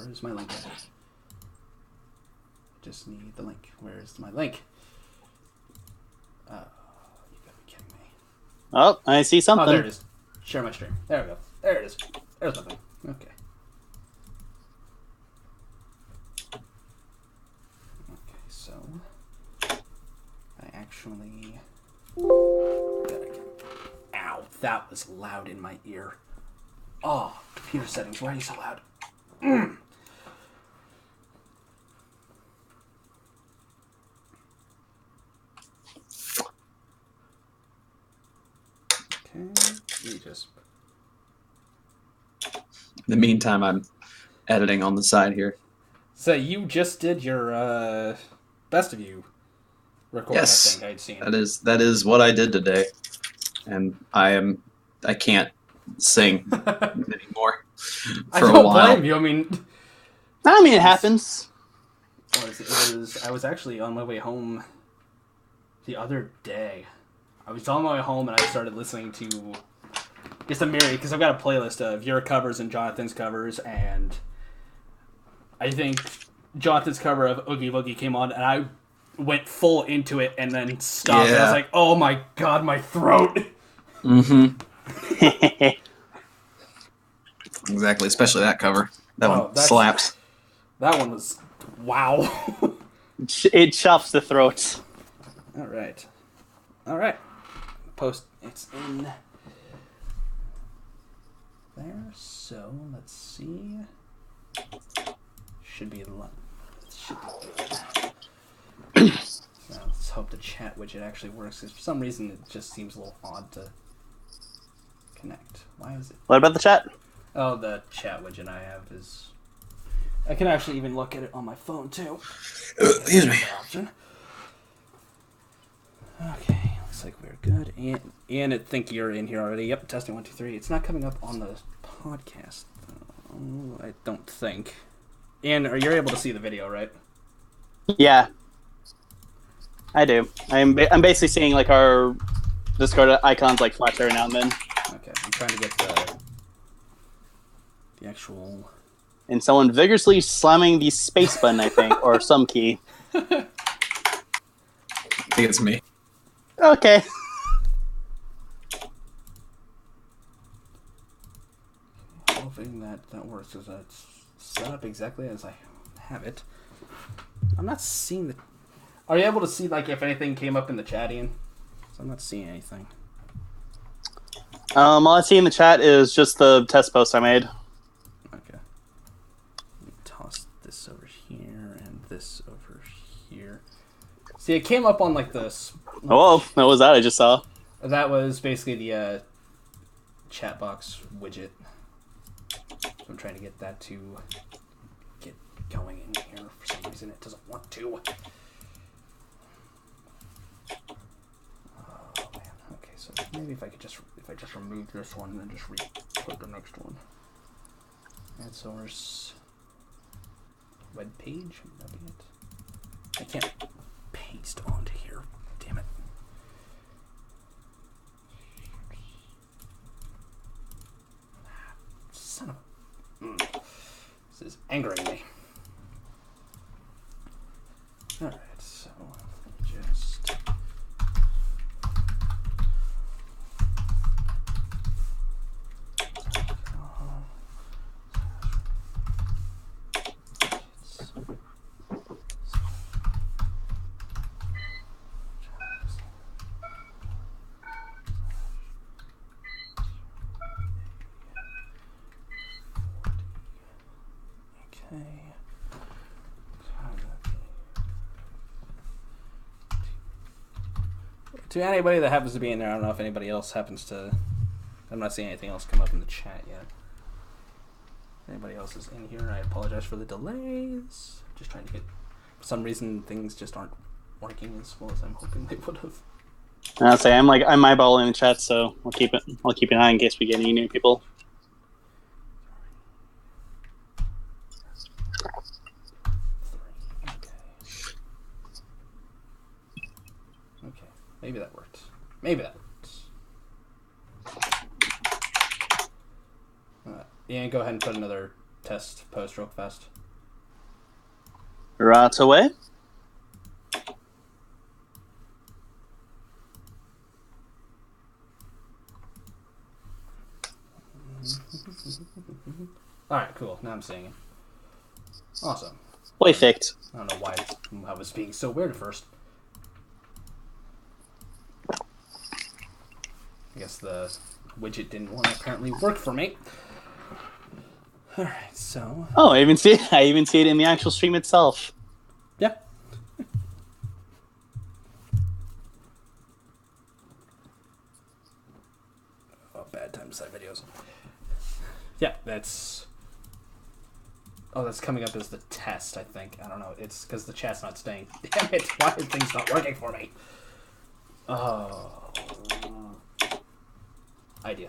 Where's my link at? Just need the link. Where's my link? Oh, you gotta be kidding me. Oh, I see something. Oh, there it is. Share my stream. There we go. There it is. There's my thing. Okay. Okay, so I actually gotta get... Ow, that was loud in my ear. Oh, computer settings. Why are you so loud? Okay, let me just... In the meantime, I'm editing on the side here. So you just did your best of you recording, Yes, I think I'd seen. that is what I did today, and I can't sing anymore for I a while. don't blame you. I mean, it happens. I was actually on my way home the other day. I was on my way home and I started listening to just a myriad, because I've got a playlist of your covers and Jonathan's covers, and I think Jonathan's cover of Oogie Boogie came on and I went full into it and then stopped. Yeah. And I was like, oh my god, my throat. Mm-hmm. Exactly, especially that cover. That one slaps. That one was... Wow. It chops the throats. All right. Post... It's in... there, so let's see. Should be good. Now let's hope the chat widget actually works, because for some reason it just seems a little odd to connect. Why is it? What about the chat? Oh, the chat widget I have is... I can actually even look at it on my phone too. Excuse me. Option. Okay, looks like we're good. And I think you're in here already. Yep, testing 1, 2, 3. It's not coming up on the podcast, though. I don't think. And you're able to see the video, right? Yeah, I do. I'm basically seeing like our Discord icons like flash every now and then. Okay, I'm trying to get the actual... And someone vigorously slamming the space button, I think, or some key. I think it's me. Okay. Hoping that works, because it's set up exactly as I have it. I'm not seeing the... Are you able to see, like, if anything came up in the chat, Ian? So I'm not seeing anything. All I see in the chat is just the test post I made. Okay. Let me toss this over here and this over here. See, it came up on, like, this... Oh, what was that I just saw? That was basically the chat box widget. So I'm trying to get that to get going in here. For some reason, it doesn't want to. Oh man. Okay, so maybe if I just remove this one and then just put the next one. Add source. Web page. Would that be it? I can't paste onto here. Damn it. Son of a... This is angering me. Alright, so just... To anybody that happens to be in there, I don't know if anybody else happens to... I'm not seeing anything else come up in the chat yet. If anybody else is in here, I apologize for the delays. Just trying to get... For some reason, things just aren't working as well as I'm hoping they would have. I'll say I'm eyeballing the chat, so I'll keep an eye in case we get any new people. Okay, maybe that worked. Maybe that worked. Yeah, go ahead and put another test post real fast. Right away. Alright, cool. Now I'm seeing it. Awesome. Perfect. I don't know why I was being so weird at first. I guess the widget didn't want to apparently work for me. Alright, so... Oh, I even see it in the actual stream itself. Yeah. Oh, bad time to side videos. Yeah, that's... Oh, that's coming up as the test, I think. I don't know. It's because the chat's not staying. Damn it! Why are things not working for me? Oh. Idea.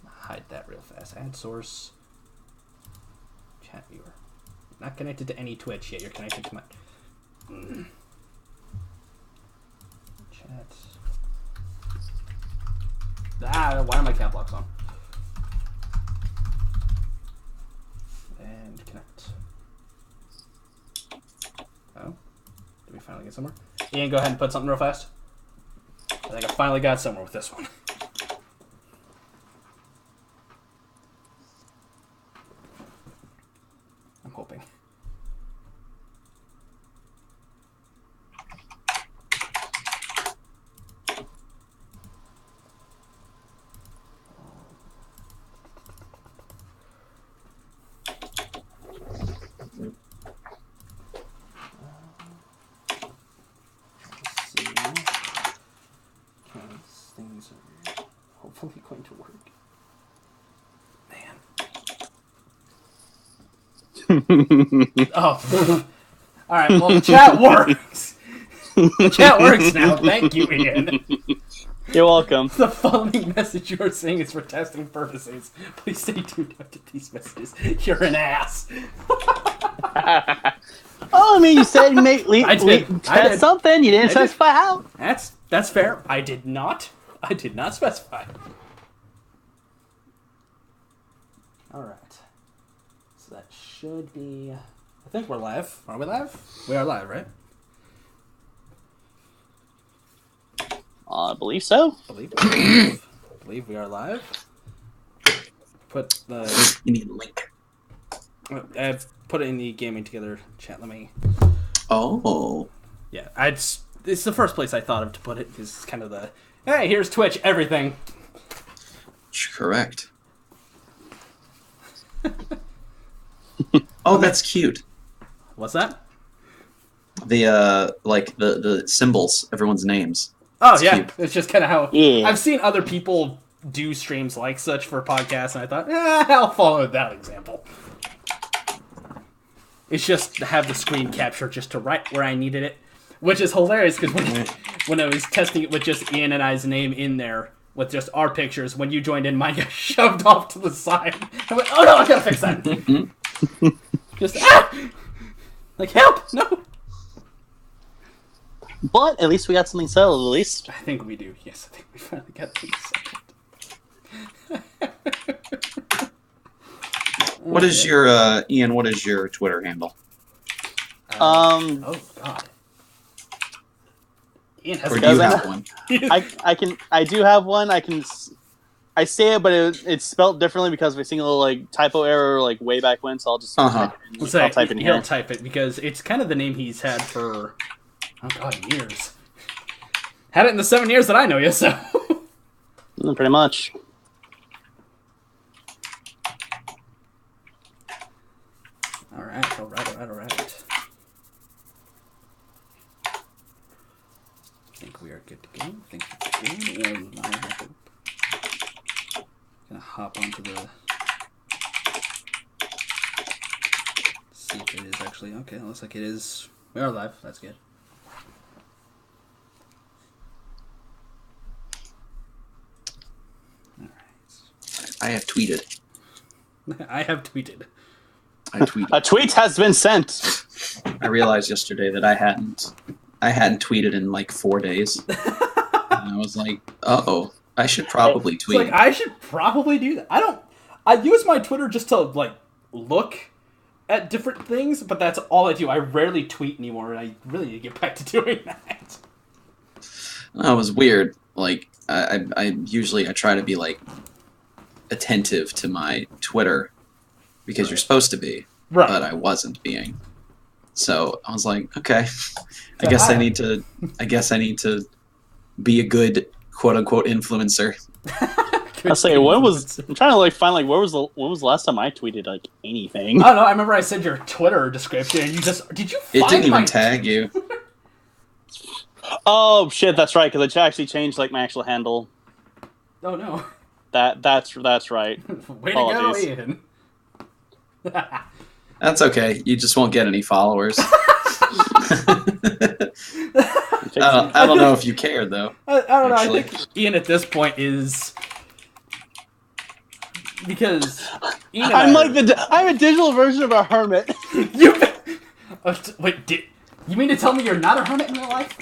Hide that real fast. Add source. Chat viewer. Not connected to any Twitch yet. You're connected to my... Chat. Ah, why are my cap locks on? And connect. Oh. Did we finally get somewhere? Ian, go ahead and put something real fast. I think I finally got somewhere with this one. I'm hoping. Things are hopefully going to work. Man. Oh. Alright, well, the chat works. The chat works now. Thank you, Ian. You're welcome. The following message you are saying is for testing purposes. Please stay tuned after these messages. You're an ass. Oh, I mean, you said I did. test something. You didn't specify how. That's fair. I did not specify. Alright. So that should be... I think we're live. Are we live? We are live, right? I believe so. Believe we are live. Put the... You need a link. I've put it in the gaming together chat. Let me... Oh. Yeah, it's the first place I thought of to put it. Is kind of the... Hey, here's Twitch, everything. Correct. Oh, that's cute. What's that? The like the symbols, everyone's names. Oh, It's yeah. cute. It's just kind of how... Yeah. I've seen other people do streams like such for podcasts, and I thought, I'll follow that example. It's just to have the screen capture just to right where I needed it. Which is hilarious, because when I was testing it with just Ian and I's name in there, with just our pictures, when you joined in, mine got shoved off to the side. I went, oh no, I gotta fix that. Just, like, help! No! But at least we got something settled, at least. I think we do. Yes, I think we finally got things settled. What is your Ian? What is your Twitter handle? Oh God. Ian has Or a do you Doesn't- have one? I do have one. I say it, but it's spelled differently because we're seeing a little like typo error like way back when. So I'll just Uh-huh. I'll type in he'll here. type it because it's kind of the name he's had for years. Had it in the 7 years that I know you, so. Pretty much. All right. I think we are good to go. And I have to gonna hop onto the. See if it is actually okay. It looks like it is. We are live. That's good. All right. I have tweeted. I have tweeted. I tweeted. A tweet has been sent. I realized yesterday that I hadn't tweeted in like 4 days. And I was like, I should probably tweet. It's like I should probably do that. I use my Twitter just to like look at different things, but that's all I do. I rarely tweet anymore, and I really need to get back to doing that. That was weird. Like, I usually try to be, like, attentive to my Twitter because you're supposed to be, but I wasn't being. So I was like, okay, I guess I need to be a good quote unquote influencer. I'll say, I'm trying to like find like when was the last time I tweeted like anything? I don't know. I remember I said your Twitter description, and did you? It didn't even tag you. Oh shit, that's right. Because I actually changed like my actual handle. Oh no. That's right. Way to go, Ian. That's okay. You just won't get any followers. I don't know if you care though. I don't know. I think Ian at this point is because Ian I'm a digital version of a hermit. Wait, you mean to tell me you're not a hermit in real life?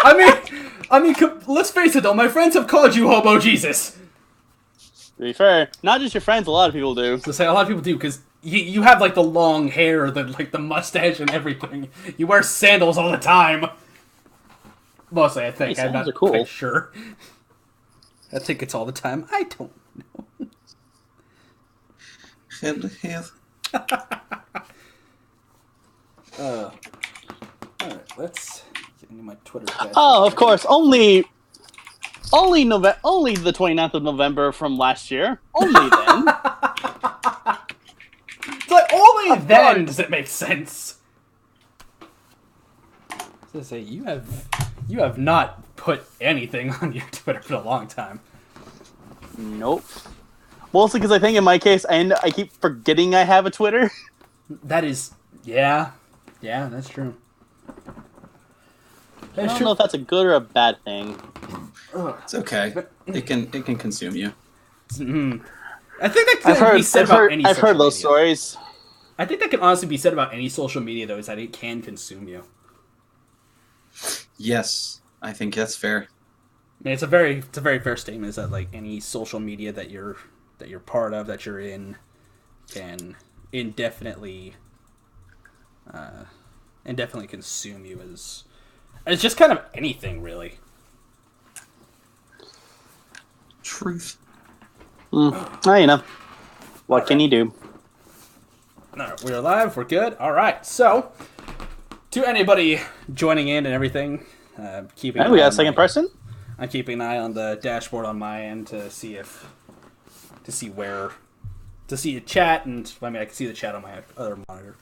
I mean, let's face it though. My friends have called you Hobo Jesus. To be fair, not just your friends. A lot of people do. So say a lot of people do because you have like the long hair, the mustache and everything. You wear sandals all the time. Mostly, I think. Hey, I'm not are cool. quite sure. I think it's all the time. I don't know. Alright, let's get into my Twitter chat. Oh, of course. Only the 29th of November from last year. Only then. It's like, only then does it make sense. I was gonna say, you have not put anything on your Twitter for a long time. Nope. Mostly because I think in my case, I keep forgetting I have a Twitter. That is, yeah, that's true. I don't know if that's a good or a bad thing. It's okay. It can consume you. I think that can be said about any. I've heard those media. stories. I think that can honestly be said about any social media, though, is that it can consume you. Yes, I think that's fair. I mean, it's a very fair statement. Is that like any social media that you're part of, that you're in, can indefinitely consume you as just kind of anything, really. Truth. Oh, you know. What can you do? Alright, we're live. We're good. All right. So, to anybody joining in and everything, keeping. And we got a second person. I'm keeping an eye on the dashboard on my end to see a chat, and I mean I can see the chat on my other monitor.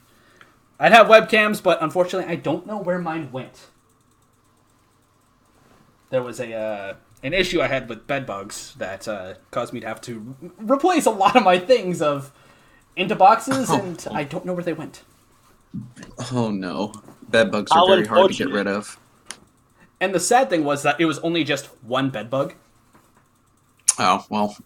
I'd have webcams, but unfortunately, I don't know where mine went. There was an issue I had with bedbugs that caused me to have to replace a lot of my things into boxes, and I don't know where they went. Oh no, bedbugs are very hard to get rid of. And the sad thing was that it was only just one bedbug. Oh well,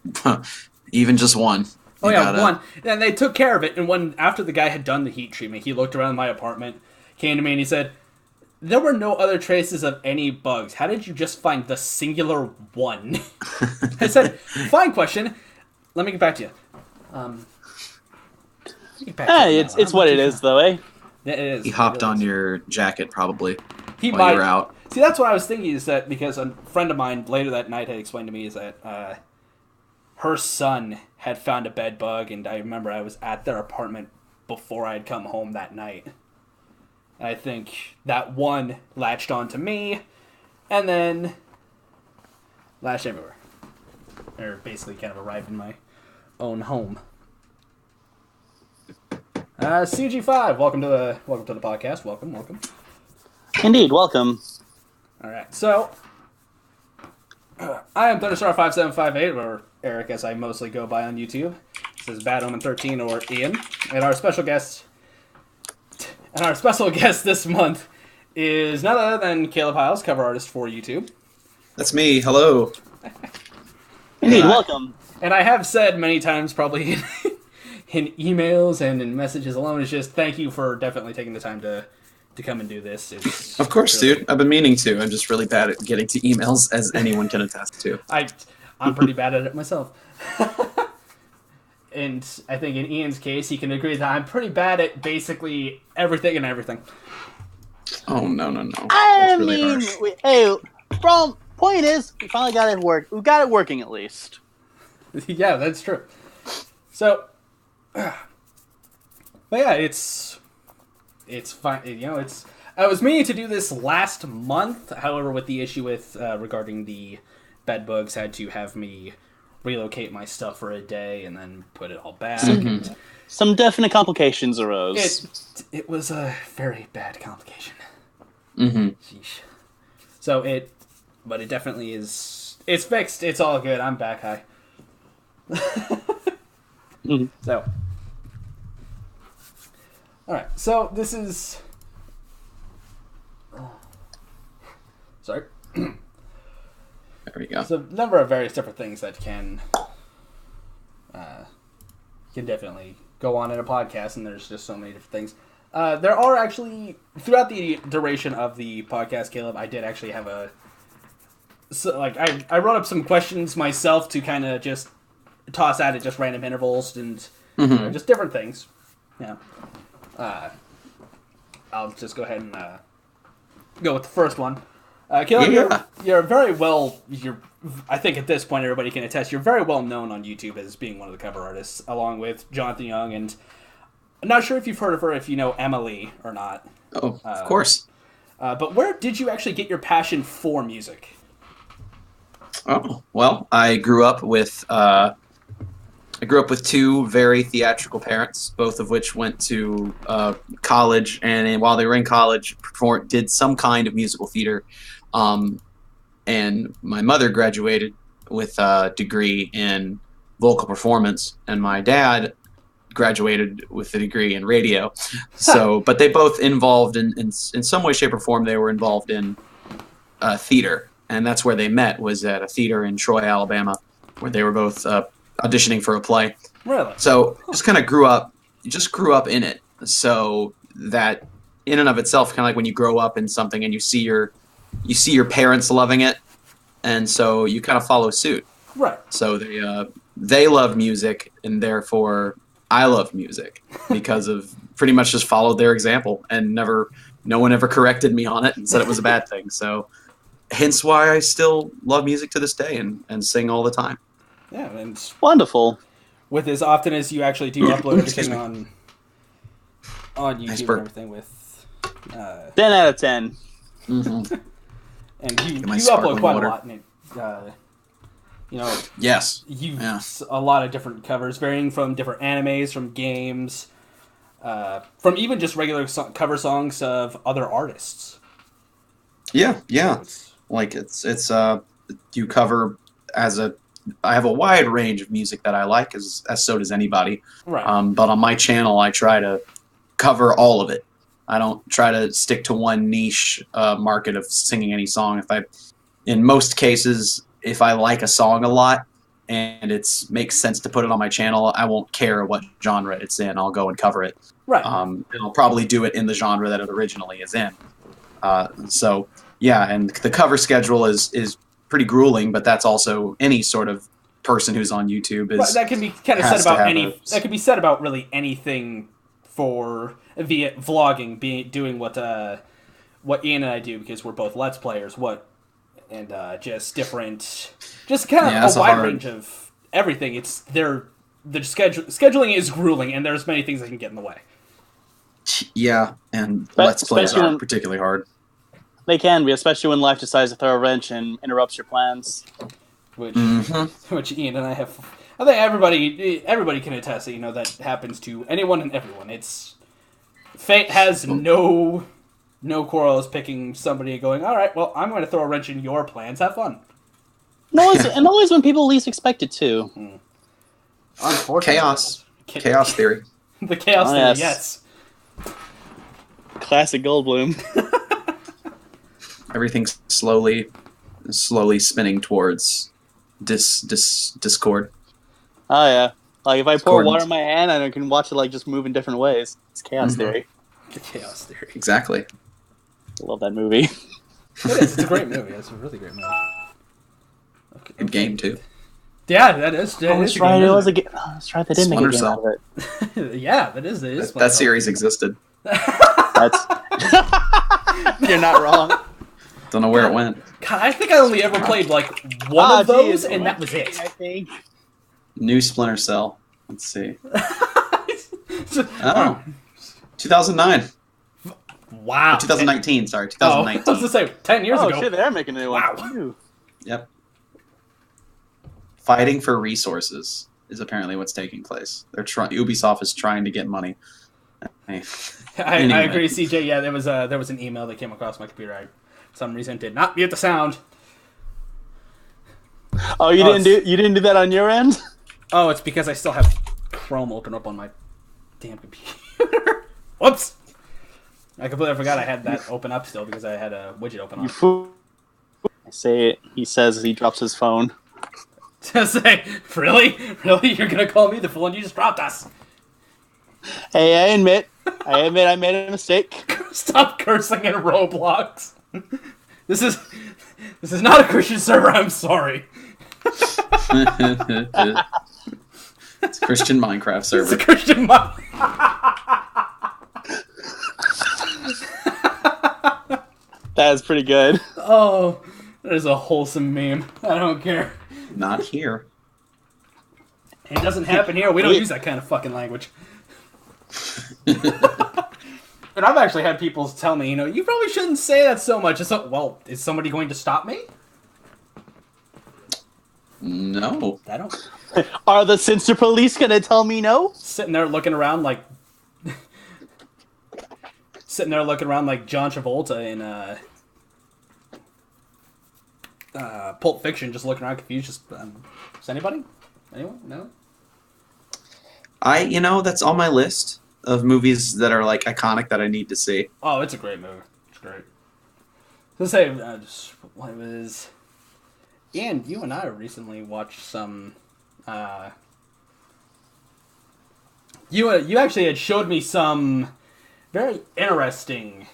even just one. Oh yeah, one. And they took care of it. And after the guy had done the heat treatment, he looked around my apartment, came to me, and he said, "There were no other traces of any bugs. How did you just find the singular one?" I said, "Fine question. Let me get back to you." It's what it is, though, eh? Yeah, it is. He hopped on your jacket probably He while might. you were out. See, that's what I was thinking, is that because a friend of mine later that night had explained to me is that her son had found a bed bug, and I remember I was at their apartment before I had come home that night. And I think that one latched onto me, and then latched everywhere. Or basically kind of arrived in my own home. CG5, welcome to the podcast. Welcome. Indeed, welcome. All right, so I am Thunderstar5758, or Eric, as I mostly go by on YouTube. This is Bad Omen 13 or Ian, and our special guest this month is none other than Caleb Hyles, cover artist for YouTube. That's me. Hello. Indeed, welcome. And I have said many times, probably in emails and in messages alone, is just thank you for definitely taking the time to come and do this. It's Of course, really, dude. I've been meaning to. I'm just really bad at getting to emails, as anyone can attest to. I'm pretty bad at it myself. and I think in Ian's case, he can agree that I'm pretty bad at basically everything and everything. Oh, no. I That's really mean, harsh. point is, we finally got it work. We got it working at least. Yeah, that's true. So, but yeah, it's fine. You know, I was meaning to do this last month. However, with the issue with regarding the bed bugs, had to have me relocate my stuff for a day and then put it all back. Mm-hmm. Some definite complications arose. It was a very bad complication. Mm-hmm. Sheesh. But it definitely is. It's fixed. It's all good. I'm back high. Mm-hmm. So, all right. So this is. Sorry. There we go. So a number of various different things that can definitely go on in a podcast, and there's just so many different things. There are actually, throughout the duration of the podcast, Caleb, I did actually have I wrote up some questions myself to kind of just toss out at just random intervals and just different things. Yeah. I'll just go ahead and go with the first one. Caleb, you're very well. I think at this point everybody can attest. You're very well known on YouTube as being one of the cover artists, along with Jonathan Young. And I'm not sure if you've heard of her, if you know Emily or not. Oh, of course. But where did you actually get your passion for music? Oh, well, I grew up with two very theatrical parents, both of which went to college, and while they were in college, did some kind of musical theater. And my mother graduated with a degree in vocal performance, and my dad graduated with a degree in radio. So, but they both involved in some way, shape, or form. They were involved in theater, and that's where they met. Was at a theater in Troy, Alabama, where they were both auditioning for a play. Really? So just kind of grew up in it. So that in and of itself, kind of like when you grow up in something and you see your parents loving it, and so you kind of follow suit. Right. So they love music, and therefore I love music because of pretty much just followed their example, and no one ever corrected me on it and said it was a bad thing. So hence why I still love music to this day and sing all the time. Yeah, and Wonderful. With as often as you actually do upload everything on YouTube Nice and burp. everything with 10 out of 10. Mm-hmm. and you my upload sparkling quite water. a lot, and Yes. you've Yeah. a lot of different covers, varying from different animes, from games, from even just regular cover songs of other artists. Yeah. It's- Like it's you cover I have a wide range of music that I like, as so does anybody. Right. But on my channel, I try to cover all of it. I don't try to stick to one niche market of singing any song. In most cases, if I like a song a lot and it makes sense to put it on my channel, I won't care what genre it's in. I'll go and cover it. Right. And I'll probably do it in the genre that it originally is in. So yeah, and the cover schedule is pretty grueling, but that's also any sort of person who's on YouTube is. Right, that can be kind of said about that can be said about really anything for via vlogging, doing what Ian and I do, because we're both Let's Players. Just kind of a wide range of everything. It's the scheduling is grueling, and there's many things that can get in the way. Yeah, and Let's Plays are particularly hard. They can be, especially when life decides to throw a wrench and interrupts your plans. Which Ian and I have. I think everybody can attest that that happens to anyone and everyone. Fate has no quarrels picking somebody and going, all right, well, I'm going to throw a wrench in your plans. Have fun. And always when people least expect it too. Unfortunately, chaos theory. The chaos theory, yes. Classic Goldblum. Everything's slowly spinning towards discord. Oh yeah, like if I pour water in my hand, I can watch it just move in different ways. It's chaos theory. The chaos theory. Exactly. I love that movie. It is. It's a great movie. It's a really great movie. Good game too. Yeah, that is. That is that's right. game, It was a game. Oh, that's right. They did make a Splinter game Cell. out of it. Yeah, that is. That series existed. That's. You're not wrong. Don't know where it went. God, I think I only ever played like one of those, and that was it. I think. New Splinter Cell. Let's see. So- Oh, 2009. Wow. 2019. Sorry, Oh, I 2019. was gonna say 10 years Oh ago. shit! They're making a new one. Wow. Yep. Fighting for resources is apparently what's taking place. Ubisoft is trying to get money. Hey. I Anyway. agree, CJ. Yeah, there was an email that came across my computer. I, for some reason, did not mute the sound. Oh, you didn't do that on your end? Oh, it's because I still have Chrome open up on my damn computer. Whoops! I completely forgot I had that open up still because I had a widget open You up. fool. I say it. He says he drops his phone. To say, really? Really? You're gonna call me the fool and you just dropped us? Hey, I admit I made a mistake. Stop cursing in Roblox. This is not a Christian server, I'm sorry. It's a Christian Minecraft It's server. a Christian mod. That is pretty good. Oh, that is a wholesome meme. I don't care. Not here. It doesn't happen here. We don't use that kind of fucking language. And I've actually had people tell me, you probably shouldn't say that so much. Well, is somebody going to stop me? No. I don't. Are the censor police gonna tell me no? Sitting there looking around like John Travolta in Pulp Fiction, just looking around confused. Is anybody? Anyone? No. That's on my list of movies that are like iconic that I need to see. Oh, it's a great movie. It's great. Let's say what it was. Ian, you and I recently watched some. You actually had showed me some very interesting,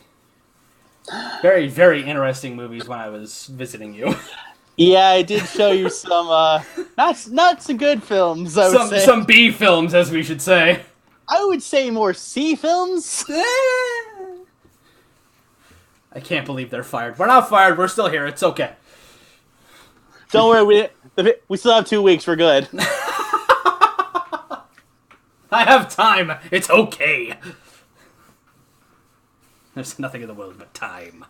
very very interesting movies when I was visiting you. Yeah, I did show you some not some good films. I would say Some B films, as we should say. I would say more C films. I can't believe they're fired. We're not fired. We're still here. It's okay. Don't worry, we still have 2 weeks. We're good. I have time. It's okay. There's nothing in the world but time.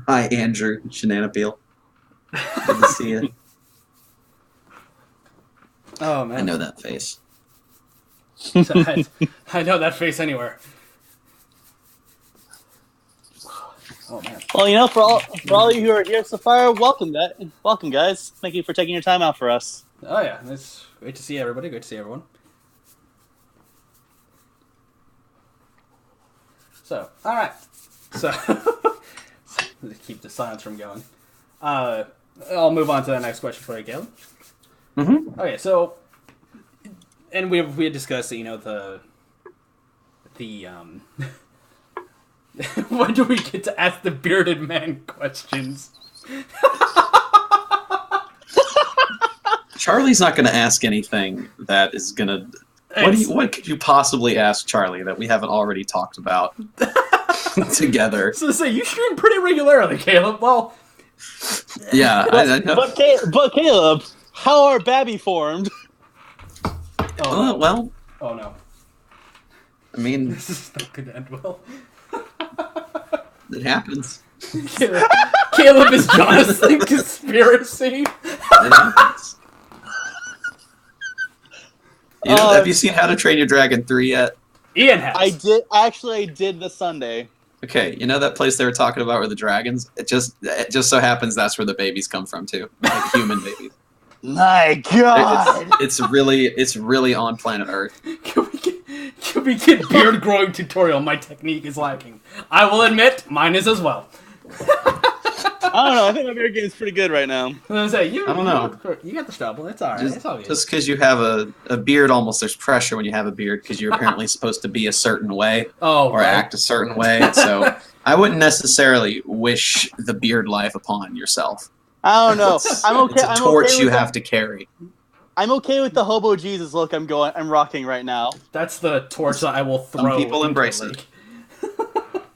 Hi, Andrew Shenanapeel. Good to see you. Oh man, I know that face. I know that face anywhere. Oh man. Well, for all of you who are here so far, welcome, guys. Thank you for taking your time out for us. Oh yeah, it's great to see everybody. Great to see everyone. So, all right. So, to keep the silence from going. I'll move on to the next question for you, Caleb. Mm-hmm. Okay, so, and we had discussed, the when do we get to ask the bearded man questions? Charlie's not going to ask anything that is going to... What could you possibly ask Charlie that we haven't already talked about together? So say you stream pretty regularly, Caleb. Well, yeah, I know. But Caleb, how are Babby formed? oh, Well, oh no, I mean, this is not going to end well. it happens. Caleb is Jonathan conspiracy. It happens. Have you seen How to Train Your Dragon 3 yet? Ian has. I did this Sunday. Okay, you know that place they were talking about where the dragons? It just so happens that's where the babies come from too, like human babies. My God! It's really on planet Earth. Can we get beard growing tutorial? My technique is lacking. I will admit, mine is as well. I don't know. I think my beard game is pretty good right now. I was gonna say, I don't know. You got the stubble. It's all right. It's all good. Just because you have a beard, almost there's pressure when you have a beard because you're apparently supposed to be a certain way or right. act a certain way. So I wouldn't necessarily wish the beard life upon yourself. I don't know. I'm okay. It's a torch okay you with have to carry. I'm okay with the hobo Jesus look I'm rocking right now. That's the torch that I will throw. Some people embrace it.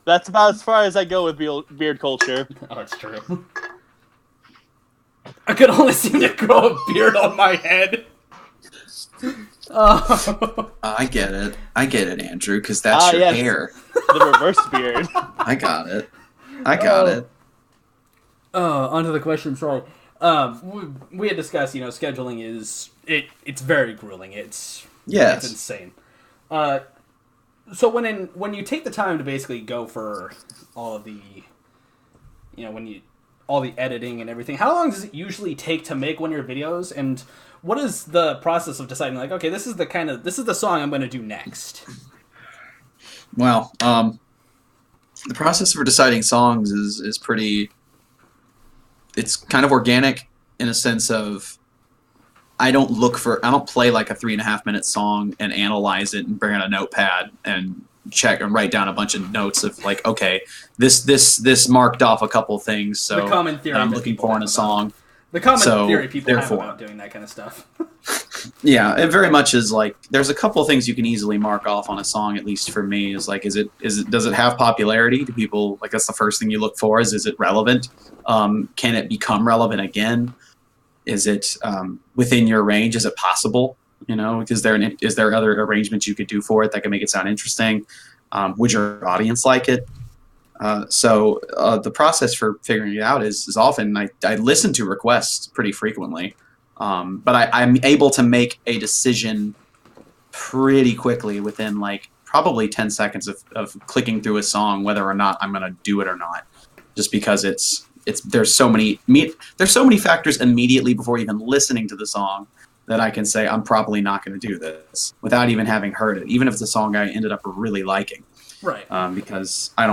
That's about as far as I go with beard culture. Oh, it's true. I could only seem to grow a beard on my head. Oh. I get it, Andrew, because that's your hair. The reverse beard. I got it. Onto the question. Sorry. We had discussed, scheduling it's very grueling. It's insane. So when you take the time to basically go for all of the, all the editing and everything, how long does it usually take to make one of your videos? And what is the process of deciding, like, okay, this is the song I'm going to do next? Well, the process for deciding songs is pretty. It's kind of organic in a sense of I don't play like a 3.5 minute song and analyze it and bring out a notepad and check and write down a bunch of notes of like, okay, this marked off a couple things, so the common theory that I'm looking for in a song. The common theory people have about doing that kind of stuff. Yeah, it very much is like there's a couple of things you can easily mark off on a song. At least for me, is like, does it have popularity? Do people like that's the first thing you look for? Is it relevant? Can it become relevant again? Is it within your range? Is it possible? Is there other arrangements you could do for it that can make it sound interesting? Would your audience like it? So the process for figuring it out is often I listen to requests pretty frequently, but I'm able to make a decision pretty quickly within like probably 10 seconds of clicking through a song whether or not I'm going to do it or not, just because there's so many factors immediately before even listening to the song that I can say I'm probably not going to do this without even having heard it, even if it's a song I ended up really liking. Right. Because I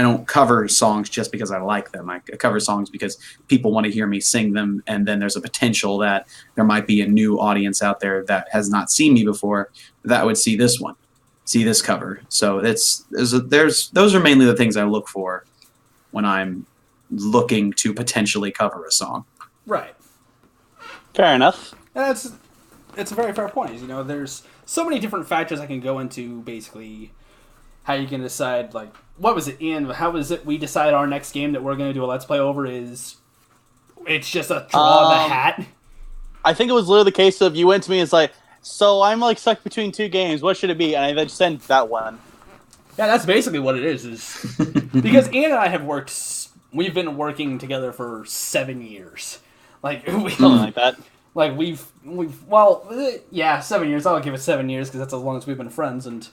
don't cover songs just because I like them. I cover songs because people want to hear me sing them, and then there's a potential that there might be a new audience out there that has not seen me before that would see this cover. So those are mainly the things I look for when I'm looking to potentially cover a song. Right. Fair enough. It's a very fair point. There's so many different factors I can go into basically how you can decide, like, what was it, Ian? How was it we decide our next game that we're going to do a Let's Play over it's just a draw of the hat? I think it was literally the case of you went to me and it's like, so I'm like stuck between two games. What should it be? And I then sent that one. Yeah, that's basically what it is because Ian and I we've been working together for 7 years. Like, something like that. Like, 7 years. I'll give it 7 years because that's as long as we've been friends. And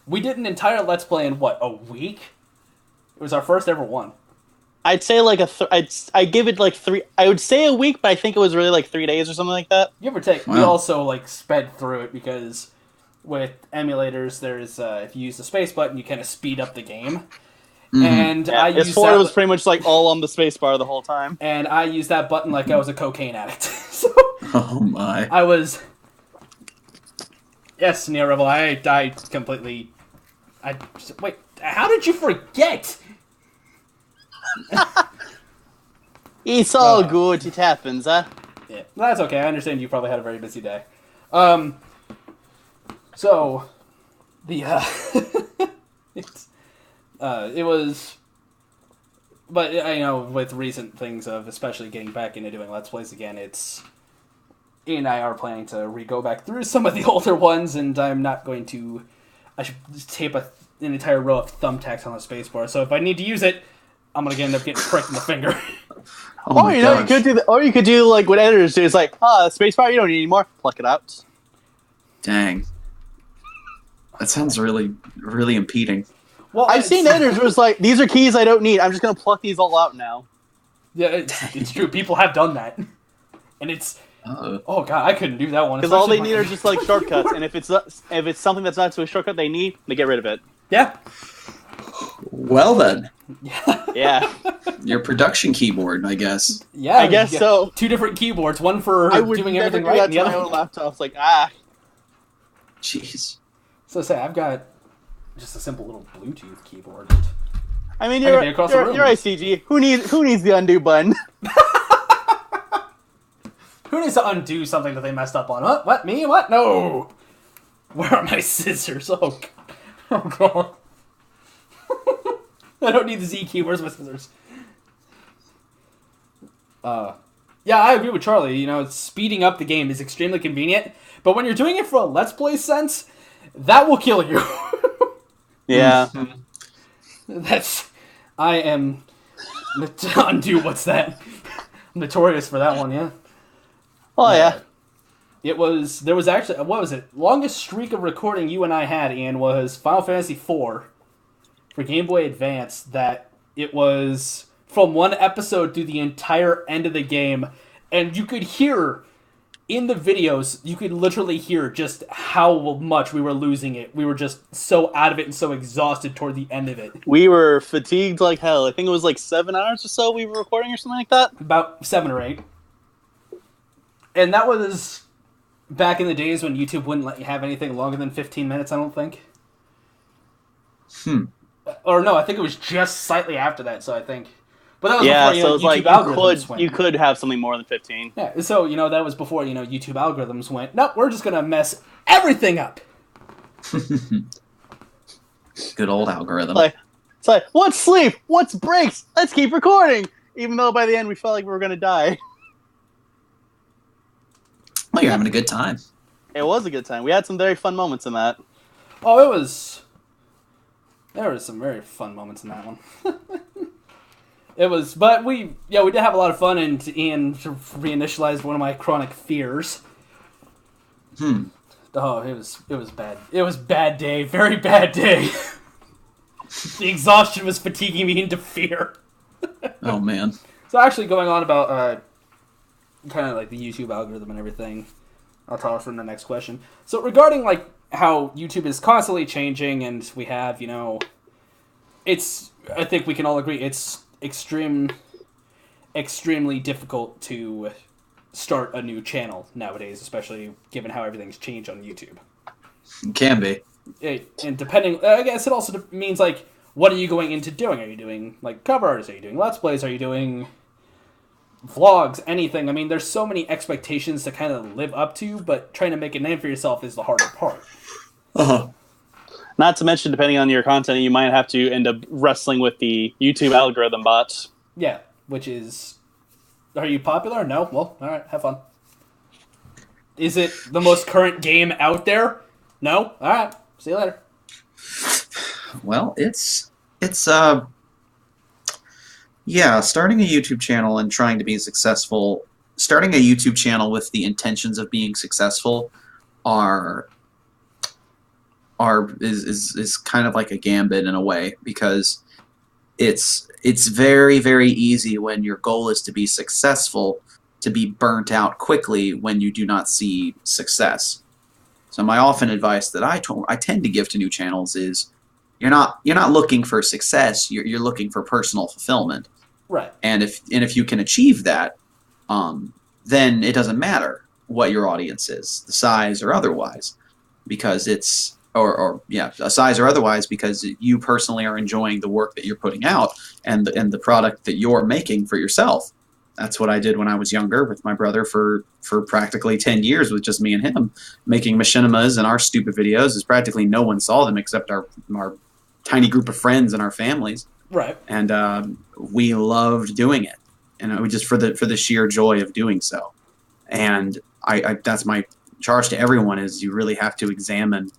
we did an entire Let's Play in, a week? It was our first ever one. I'd say like I'd give it like 3. I would say a week, but I think it was really like 3 days or something like that. Give or take. Wow. We also sped through it because with emulators, there's if you use the space button, you kind of speed up the game. Mm-hmm. And I used that. It was pretty much like all on the space bar the whole time. And I used that button like I was a cocaine addict. So oh my! I was. Yes, Neo Rebel. I completely. Wait. How did you forget? It's all good. It happens, huh? Yeah, that's okay. I understand you probably had a very busy day. So the it was, but with recent things of especially getting back into doing Let's Plays again, Ian and I are planning to go back through some of the older ones, and I'm not going to. I should just tape an entire row of thumbtacks on the spacebar. So if I need to use it, I'm gonna end up getting pricked in the finger. You could do like what editors do. It's like, spacebar, you don't need anymore. Pluck it out. Dang, that sounds really, really impeding. Well, I've seen editors where it's like, these are keys I don't need. I'm just gonna pluck these all out now. Yeah, it's true. People have done that, and it's. Oh god, I couldn't do that one. Because all they need are just like shortcuts, and if it's something that's not to a shortcut they need, they get rid of it. Yeah. Well then. Yeah. Your production keyboard, I guess. Yeah, I guess so. 2 different keyboards, one for doing everything right, and the other one laptop's like Jeez. So say I've got just a simple little Bluetooth keyboard. I mean, you're ICG. Who needs the undo button? Who needs to undo something that they messed up on? What? Me? What? No! Where are my scissors? Oh, God. I don't need the Z key. Where's my scissors? Yeah, I agree with Charlie. You know, speeding up the game is extremely convenient, but when you're doing it for a Let's Play sense, that will kill you. Yeah. I am... Undo, what's that? I'm notorious for that one, yeah. Oh, yeah. There was actually, what was it? Longest streak of recording you and I had, Ian, was Final Fantasy IV for Game Boy Advance, that it was from one episode through the entire end of the game, and you could hear in the videos, you could literally hear just how much we were losing it. We were just so out of it and so exhausted toward the end of it. We were fatigued like hell. I think it was like 7 hours or so we were recording or something like that. About 7 or 8. And that was back in the days when YouTube wouldn't let you have anything longer than 15 minutes, I don't think. Or no, I think it was just slightly after that, so I think... But that was before, so it was YouTube like algorithms went. you could have something more than 15. Yeah, so, that was before, YouTube algorithms went, nope, we're just going to mess everything up. Good old algorithm. It's like, what's sleep? What's breaks? Let's keep recording! Even though by the end we felt like we were going to die. Well, you're having a good time. It was a good time. We had some very fun moments in that. Oh, there was some very fun moments in that one. But we did have a lot of fun, and Ian reinitialized one of my chronic fears. Oh, it was bad. It was bad day, very bad day. The exhaustion was fatiguing me into fear. Oh, man. So actually going on about kind of like the YouTube algorithm and everything, I'll talk from the next question. So regarding like how YouTube is constantly changing, and we have, I think we can all agree, it's extremely difficult to start a new channel nowadays, especially given how everything's changed on YouTube. It can be. And depending, I guess it also means, like, what are you going into doing? Are you doing, like, cover artists? Are you doing Let's Plays? Are you doing vlogs? Anything? I mean, there's so many expectations to kind of live up to, but trying to make a name for yourself is the harder part. Uh-huh. Not to mention, depending on your content, you might have to end up wrestling with the YouTube algorithm bots. Yeah, which is... Are you popular? No? Well, alright, have fun. Is it the most current game out there? No? Alright, see you later. Well, starting a YouTube channel and trying to be successful, starting a YouTube channel with the intentions of being successful is kind of like a gambit in a way, because it's very, very easy when your goal is to be successful to be burnt out quickly when you do not see success. So my often advice that I tend to give to new channels is you're not looking for success, you're looking for personal fulfillment. Right. And if you can achieve that, then it doesn't matter what your audience is, the size or otherwise, because it's a size or otherwise, because you personally are enjoying the work that you're putting out and the product that you're making for yourself. That's what I did when I was younger with my brother for practically 10 years with just me and him making machinimas and our stupid videos, as practically no one saw them except our tiny group of friends and our families. Right. And we loved doing it, and it was just for the sheer joy of doing so. And I that's my charge to everyone, is you really have to examine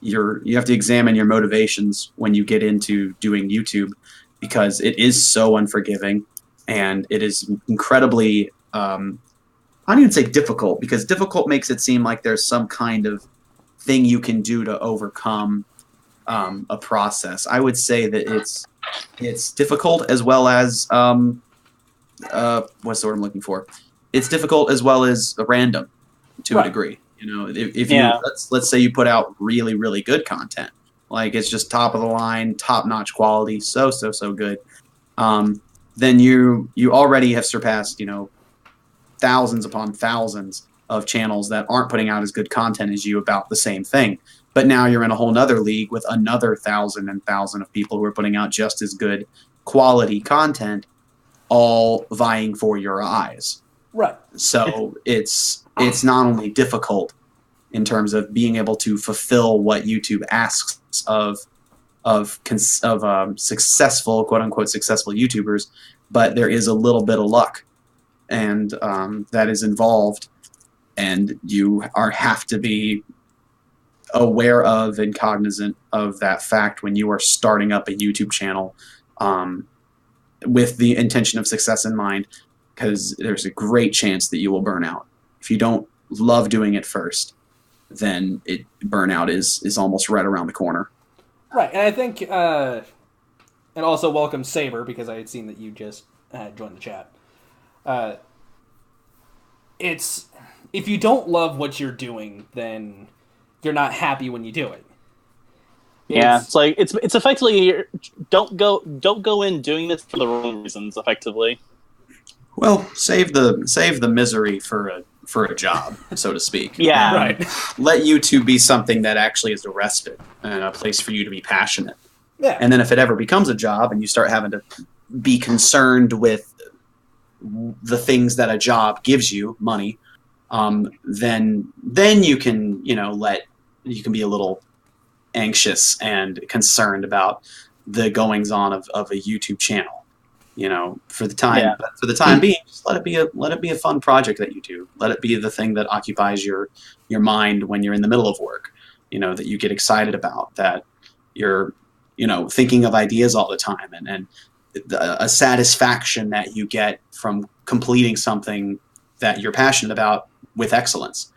your motivations when you get into doing YouTube, because it is so unforgiving, and it is incredibly I don't even say difficult, because difficult makes it seem like there's some kind of thing you can do to overcome a process. I would say that it's difficult, as well as what's the word I'm looking for? It's difficult as well as random to a degree. If you let's say you put out really, really good content, like it's just top of the line, top notch quality, so good, then you already have surpassed thousands upon thousands of channels that aren't putting out as good content as you about the same thing. But now you're in a whole nother league with another thousand of people who are putting out just as good quality content, all vying for your eyes. Right. So it's not only difficult in terms of being able to fulfill what YouTube asks of successful, quote unquote, successful YouTubers, but there is a little bit of luck, and that is involved, and you have to be aware of and cognizant of that fact when you are starting up a YouTube channel with the intention of success in mind, because there's a great chance that you will burn out. If you don't love doing it first, then burnout is almost right around the corner. Right, and I think, and also welcome Saber, because I had seen that you just joined the chat. It's, if you don't love what you're doing, then you're not happy when you do it. It's like it's effectively don't go in doing this for the wrong reasons. Effectively, well, save the misery for a job, so to speak. Yeah, right. Let YouTube be something that actually is a respite and a place for you to be passionate. Yeah. And then if it ever becomes a job and you start having to be concerned with the things that a job gives you, money, then you can you can be a little anxious and concerned about the goings on of a YouTube channel. For the time being, just let it be a fun project that you do. Let it be the thing that occupies your mind when you're in the middle of work. That you get excited about, that you're thinking of ideas all the time, and a satisfaction that you get from completing something that you're passionate about with excellence.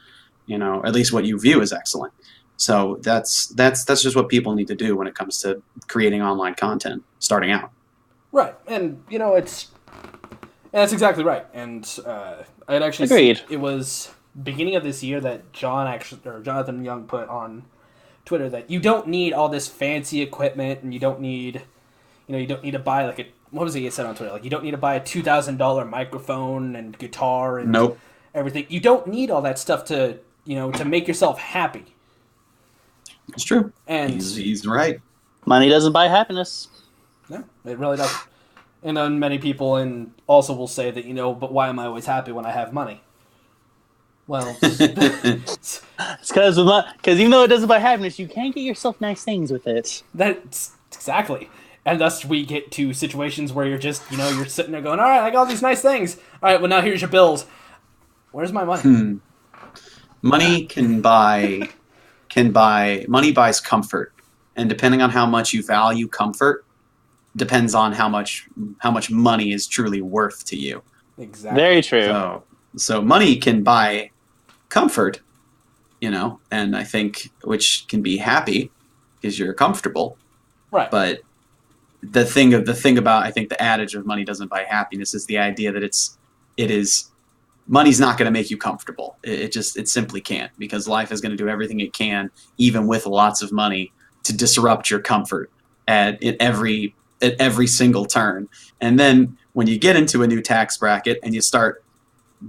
Or at least what you view as excellent. So that's just what people need to do when it comes to creating online content starting out. Right, and that's exactly right. And I had actually agreed. It was beginning of this year that Jonathan Young put on Twitter that you don't need all this fancy equipment, and you don't need to buy like what was it he said on Twitter? Like, you don't need to buy a $2,000 microphone and guitar and Nope. everything. You don't need all that stuff to make yourself happy. It's true. And he's right. Money doesn't buy happiness. No, it really doesn't. And then many people also will say that, but why am I always happy when I have money? Well, it's because even though it doesn't buy happiness, you can get yourself nice things with it. That's exactly. And thus we get to situations where you're just, you're sitting there going, all right, I got all these nice things. All right, well, now here's your bills. Where's my money? Money money buys comfort, and depending on how much you value comfort, depends on how much money is truly worth to you. Exactly. Very true. So money can buy comfort, and I think which can be happy because you're comfortable. Right. But the thing about, I think, the adage of money doesn't buy happiness is the idea that money's not going to make you comfortable. It simply can't, because life is going to do everything it can, even with lots of money, to disrupt your comfort at every single turn. And then when you get into a new tax bracket and you start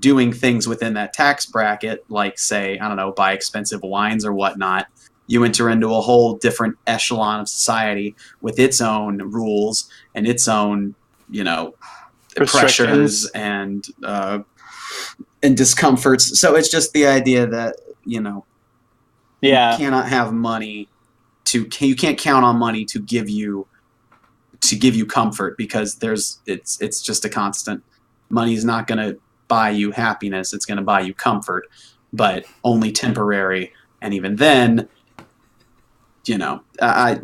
doing things within that tax bracket, like, say, I don't know, buy expensive wines or whatnot, you enter into a whole different echelon of society with its own rules and its own, pressures and discomforts. So it's just the idea that, you cannot have money you can't count on money to give you comfort, because it's just a constant. Money's not going to buy you happiness. It's going to buy you comfort, but only temporary. And even then, I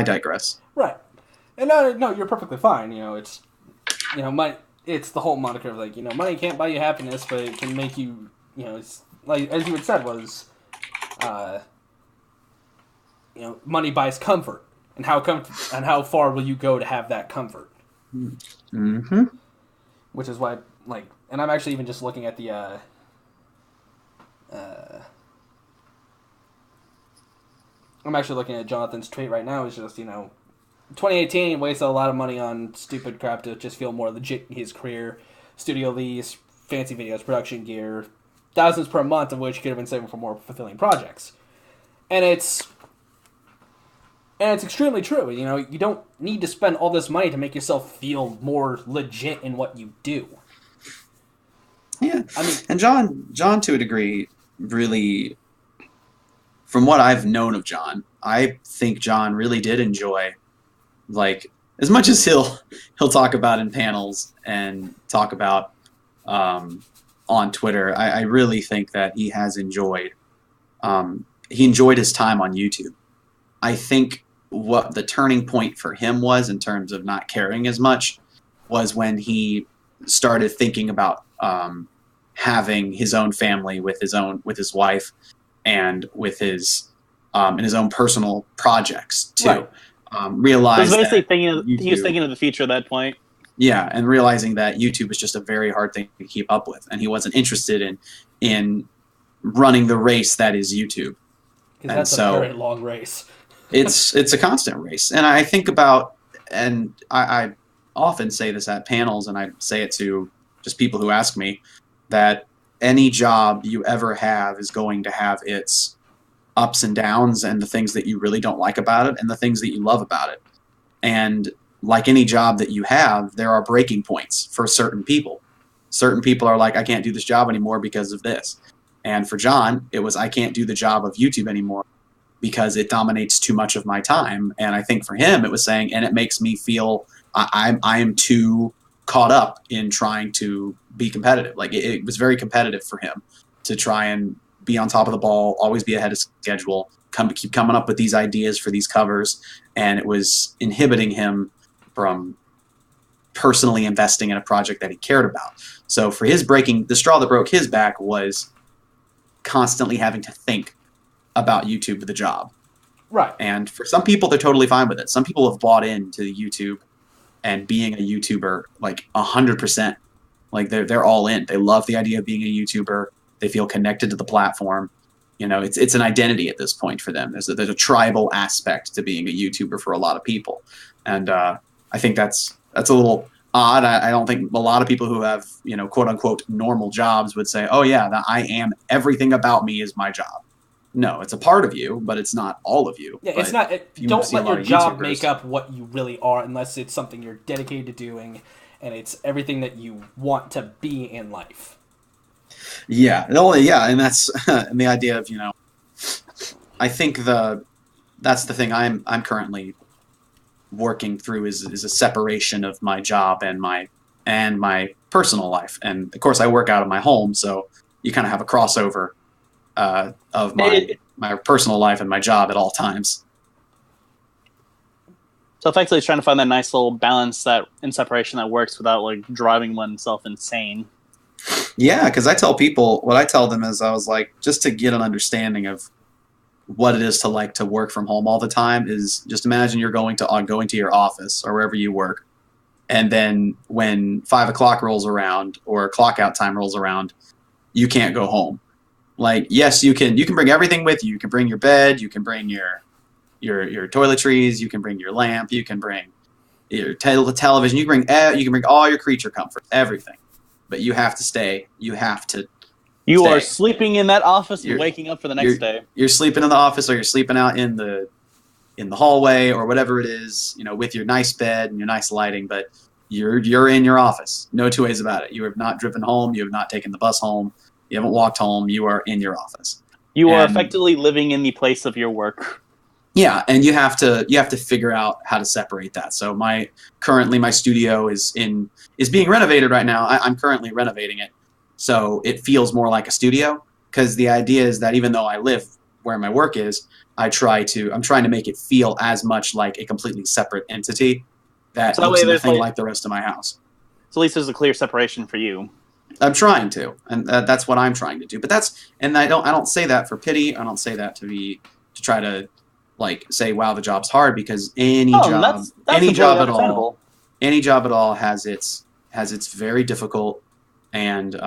digress. Right. And no, you're perfectly fine. It's, money, it's the whole moniker of, like, money can't buy you happiness, but it can make you, it's like, as you had said, was, money buys comfort. And how far will you go to have that comfort? Mm-hmm. Which is why, and I'm actually even just looking at the, I'm actually looking at Jonathan's tweet right now. It's just, 2018, he wasted a lot of money on stupid crap to just feel more legit in his career. Studio lease, fancy videos, production gear, thousands per month of which he could have been saving for more fulfilling projects. And it's extremely true. You don't need to spend all this money to make yourself feel more legit in what you do. Yeah, I mean, and John to a degree, really, from what I've known of John, I think John really did enjoy, like, as much as he'll talk about in panels and talk about on Twitter. I really think that he has enjoyed. He enjoyed his time on YouTube. I think what the turning point for him was in terms of not caring as much was when he started thinking about having his own family with his wife and with his and his own personal projects too. Right. Realized he was basically that he was thinking of the future at that point. yeah, and realizing that YouTube is just a very hard thing to keep up with, and he wasn't interested in running the race that is YouTube. Because that's a very long race. it's a constant race, and I think about, and I often say this at panels, and I say it to just people who ask me, that any job you ever have is going to have its ups and downs, and the things that you really don't like about it, and the things that you love about it. And like any job that you have, there are breaking points for certain people. Certain people are like, I can't do this job anymore because of this. And for John, it was, I can't do the job of YouTube anymore because it dominates too much of my time. And I think for him, it was saying, and it makes me feel I am too caught up in trying to be competitive. Like it was very competitive for him to try and be on top of the ball, always be ahead of schedule, keep coming up with these ideas for these covers. And it was inhibiting him from personally investing in a project that he cared about. So for his the straw that broke his back was constantly having to think about YouTube, the job. Right. And for some people, they're totally fine with it. Some people have bought into YouTube and being a YouTuber like 100%. Like they're all in. They love the idea of being a YouTuber. They feel connected to the platform. You know, it's an identity at this point for them. There's a tribal aspect to being a YouTuber for a lot of people. And I think that's a little odd. I don't think a lot of people who have, you know, quote unquote normal jobs would say, oh yeah, that everything about me is my job. No, it's a part of you, but it's not all of you. Yeah, it's not. Don't let your job make up what you really are, unless it's something you're dedicated to doing, and it's everything that you want to be in life. Yeah, and that's and the idea of, you know, I think that's the thing I'm currently working through is a separation of my job and my personal life. And of course I work out of my home, so you kind of have a crossover of my personal life and my job at all times. So effectively it's trying to find that nice little balance that in separation that works without like driving oneself insane. Yeah, because I tell people, what I tell them is, I was like, just to get an understanding of what it is to like to work from home all the time, is just imagine you're going to your office or wherever you work, and then when 5 o'clock rolls around or clock out time rolls around, you can't go home. Like, yes, you can bring everything with you. You can bring your bed, you can bring your toiletries, you can bring your lamp, you can bring your television, you can bring all your creature comforts, everything. But you have to stay. You have to. You are sleeping in that office and waking up for the next day. You're sleeping in the office, or you're sleeping out in the hallway, or whatever it is, you know, with your nice bed and your nice lighting. But you're in your office. No two ways about it. You have not driven home. You have not taken the bus home. You haven't walked home. You are in your office. You are effectively living in the place of your work. Yeah, and you have to figure out how to separate that. So currently my studio is being renovated right now. I'm currently renovating it, so it feels more like a studio. Because the idea is that even though I live where my work is, I'm trying to make it feel as much like a completely separate entity that looks nothing like the rest of my house. So at least there's a clear separation for you. I'm trying to, and that's what I'm trying to do. But I don't say that for pity. I don't say that to try to like say, wow, the job's hard, because any job at all has its very difficult and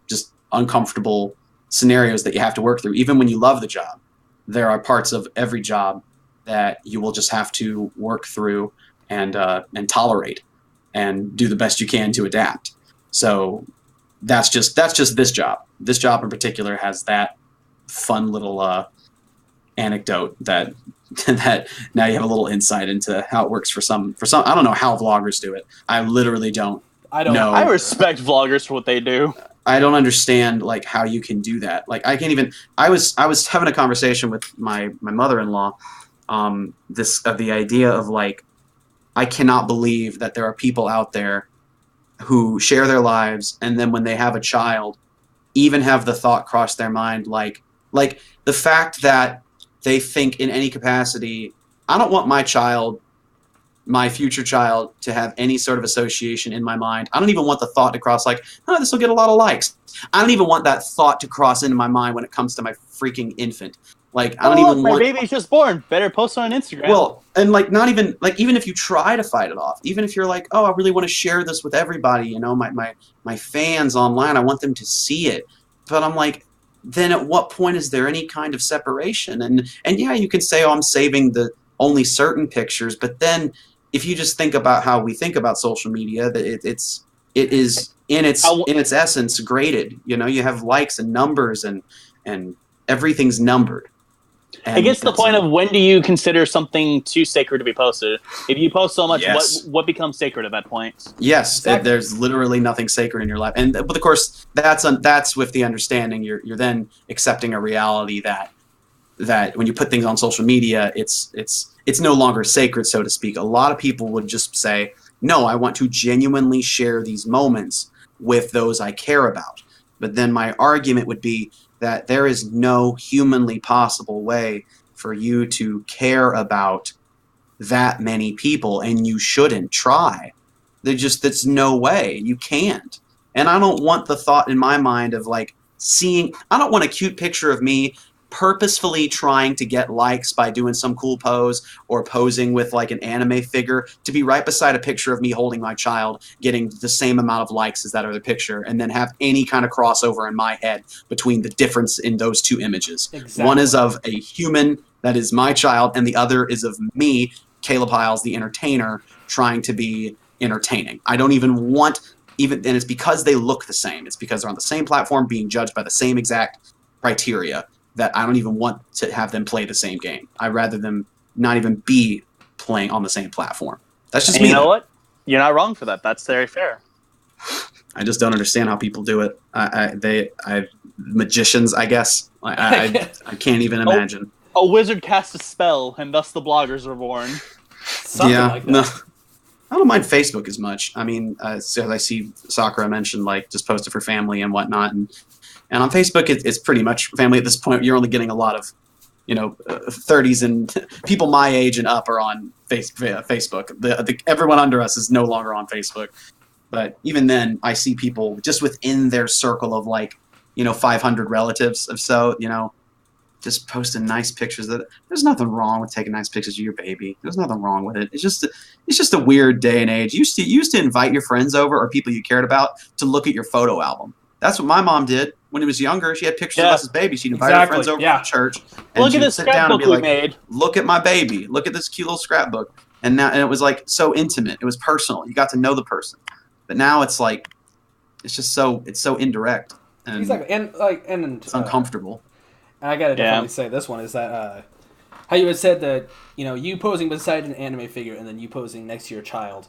just uncomfortable scenarios that you have to work through. Even when you love the job, there are parts of every job that you will just have to work through and tolerate and do the best you can to adapt. So that's just this job. This job in particular has that fun little anecdote that now you have a little insight into how it works for some. I don't know how vloggers do it. I literally don't know. I respect vloggers for what they do. I don't understand like how you can do that. Like I can't even. I was having a conversation with my mother-in-law. This of the idea of like I cannot believe that there are people out there who share their lives and then when they have a child, even have the thought cross their mind like the fact that they think in any capacity, I don't want my child, my future child, to have any sort of association in my mind. I don't even want the thought to cross like, oh, this will get a lot of likes. I don't even want that thought to cross into my mind when it comes to my freaking infant. Like I don't even my want baby's just born. Better post on Instagram. well, and like not even like even if you try to fight it off, even if you're like, oh, I really want to share this with everybody, you know, my fans online, I want them to see it. But I'm like, then at what point is there any kind of separation? And yeah, you can say, oh, I'm saving the only certain pictures, but then if you just think about how we think about social media, that it is in its essence graded. You know, you have likes and numbers and everything's numbered. And I guess the point of when do you consider something too sacred to be posted? If you post so much, yes. what becomes sacred at that point? Yes, Exactly. there's literally nothing sacred in your life, but of course that's with the understanding you're then accepting a reality that when you put things on social media, it's no longer sacred, so to speak. A lot of people would just say, no, I want to genuinely share these moments with those I care about. But then my argument would be that there is no humanly possible way for you to care about that many people, and you shouldn't try. That's no way. You can't. And I don't want the thought in my mind of like I don't want a cute picture of me purposefully trying to get likes by doing some cool pose or posing with like an anime figure to be right beside a picture of me holding my child getting the same amount of likes as that other picture, and then have any kind of crossover in my head between the difference in those two images. Exactly. One is of a human that is my child, and the other is of me, Caleb Hyles, the entertainer, trying to be entertaining. I don't even want and it's because they look the same. It's because they're on the same platform being judged by the same exact criteria that I don't even want to have them play the same game. I'd rather them not even be playing on the same platform. That's just me. You know what? You're not wrong for that. That's very fair. I just don't understand how people do it. Magicians, I guess. I can't even imagine. A wizard cast a spell, and thus the bloggers were born. Something like that. No. I don't mind Facebook as much. I mean, so I see Sakura mentioned, like, just post it for family and whatnot. And on Facebook, it's pretty much family at this point. You're only getting a lot of, 30s and people my age and up are on Facebook. Everyone under us is no longer on Facebook. But even then, I see people just within their circle of, 500 relatives of just posting nice pictures. There's nothing wrong with taking nice pictures of your baby. There's nothing wrong with it. It's just a weird day and age. You used to invite your friends over or people you cared about to look at your photo album. That's what my mom did when he was younger. She had pictures of us as babies. She'd invite her friends over to church. And look at this scrapbook we made. Look at my baby. Look at this cute little scrapbook. And it was like so intimate. It was personal. You got to know the person. But now it's like it's so indirect. And exactly. And it's uncomfortable. And I gotta definitely say this one is that how you had said that you posing beside an anime figure and then you posing next to your child,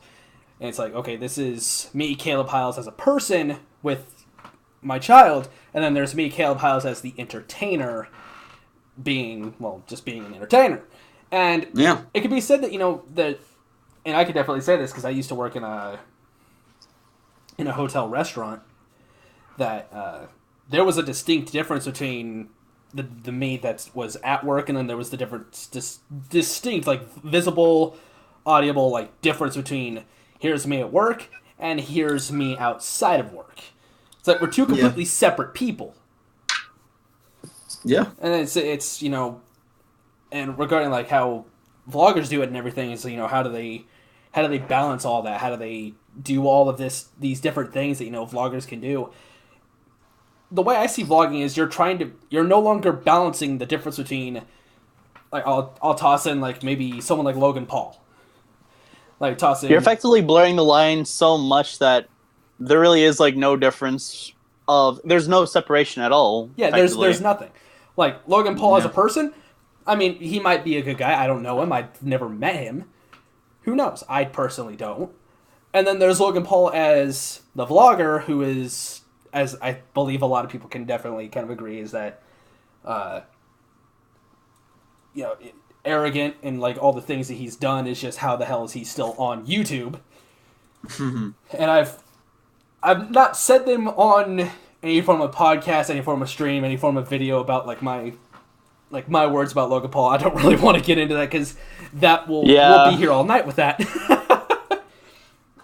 and it's like, okay, this is me, Caleb Hyles, as a person with my child, and then there's me, Caleb Hyles, as the entertainer, just being an entertainer, and it could be said that that, and I could definitely say this because I used to work in a hotel restaurant, that there was a distinct difference between the me that was at work, and then there was the different distinct, visible, audible, difference between here's me at work and here's me outside of work. It's like we're two completely separate people. Yeah. And it's and regarding how vloggers do it and everything is how do they balance all that? How do they do all of these different things that vloggers can do? The way I see vlogging is you're no longer balancing the difference between, I'll toss in maybe someone like Logan Paul. Toss in. You're effectively blurring the line so much that there really is no difference there's no separation at all. Yeah, there's nothing. Logan Paul as a person, I mean, he might be a good guy. I don't know him. I've never met him. Who knows? I personally don't. And then there's Logan Paul as the vlogger, who is as I believe a lot of people can definitely kind of agree, is that, arrogant and like all the things that he's done is just how the hell is he still on YouTube? And I've not said them on any form of podcast, any form of stream, any form of video about like my words about Logan Paul. I don't really want to get into that because that we'll be here all night with that.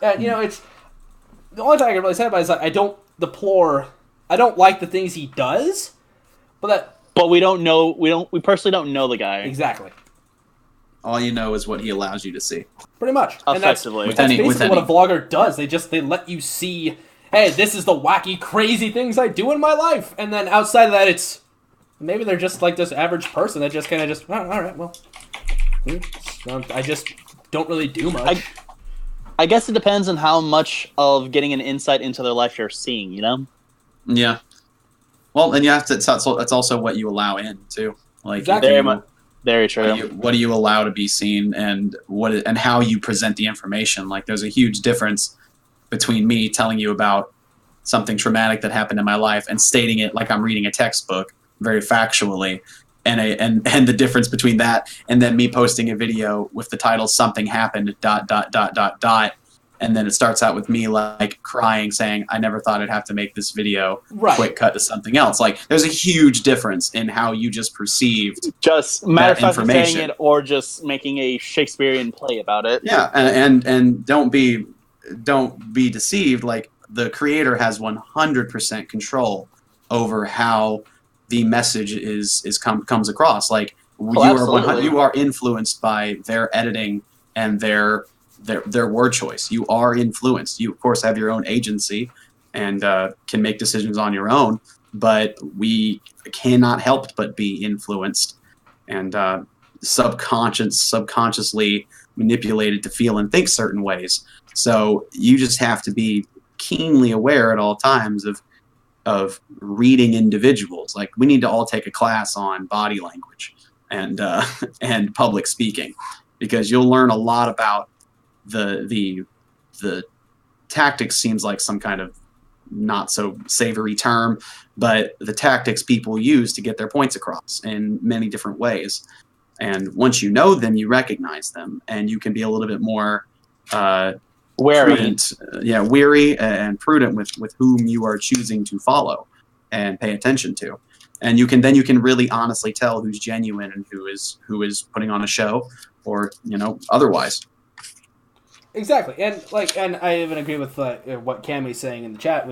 And it's the only thing I can really say about it is that I don't like the things he does, but we don't know. We personally don't know the guy exactly. All you know is what he allows you to see. Pretty much. Effectively. And that's basically what a vlogger does. They let you see, hey, this is the wacky, crazy things I do in my life. And then outside of that, maybe they're just like this average person that just kind of all right, well, I just don't really do much. I guess it depends on how much of getting an insight into their life you're seeing, Yeah. Well, and you have to. That's also what you allow in too. Like exactly. Very true. What do you allow to be seen, and how you present the information? Like, there's a huge difference between me telling you about something traumatic that happened in my life and stating it like I'm reading a textbook, very factually, and the difference between that and then me posting a video with the title "Something Happened." ... And then it starts out with me like crying, saying, "I never thought I'd have to make this video." Right. Quick cut to something else. Like, there's a huge difference in how you just perceived just matter of fact information. Saying it or just making a Shakespearean play about it. Yeah, and don't be deceived. Like, the creator has 100% control over how the message comes across. Like, you are influenced by their editing and their word choice. You are influenced. You, of course, have your own agency and can make decisions on your own, but we cannot help but be influenced and subconsciously manipulated to feel and think certain ways. So you just have to be keenly aware at all times of reading individuals. Like, we need to all take a class on body language and public speaking, because you'll learn a lot about the tactics. Seems like some kind of not so savory term, but the tactics people use to get their points across in many different ways. And once you know them, you recognize them, and you can be a little bit more wary. Prudent, weary and prudent with whom you are choosing to follow and pay attention to. And you can really honestly tell who's genuine and who is putting on a show or otherwise. Exactly, and I even agree with what Cammy's saying in the chat.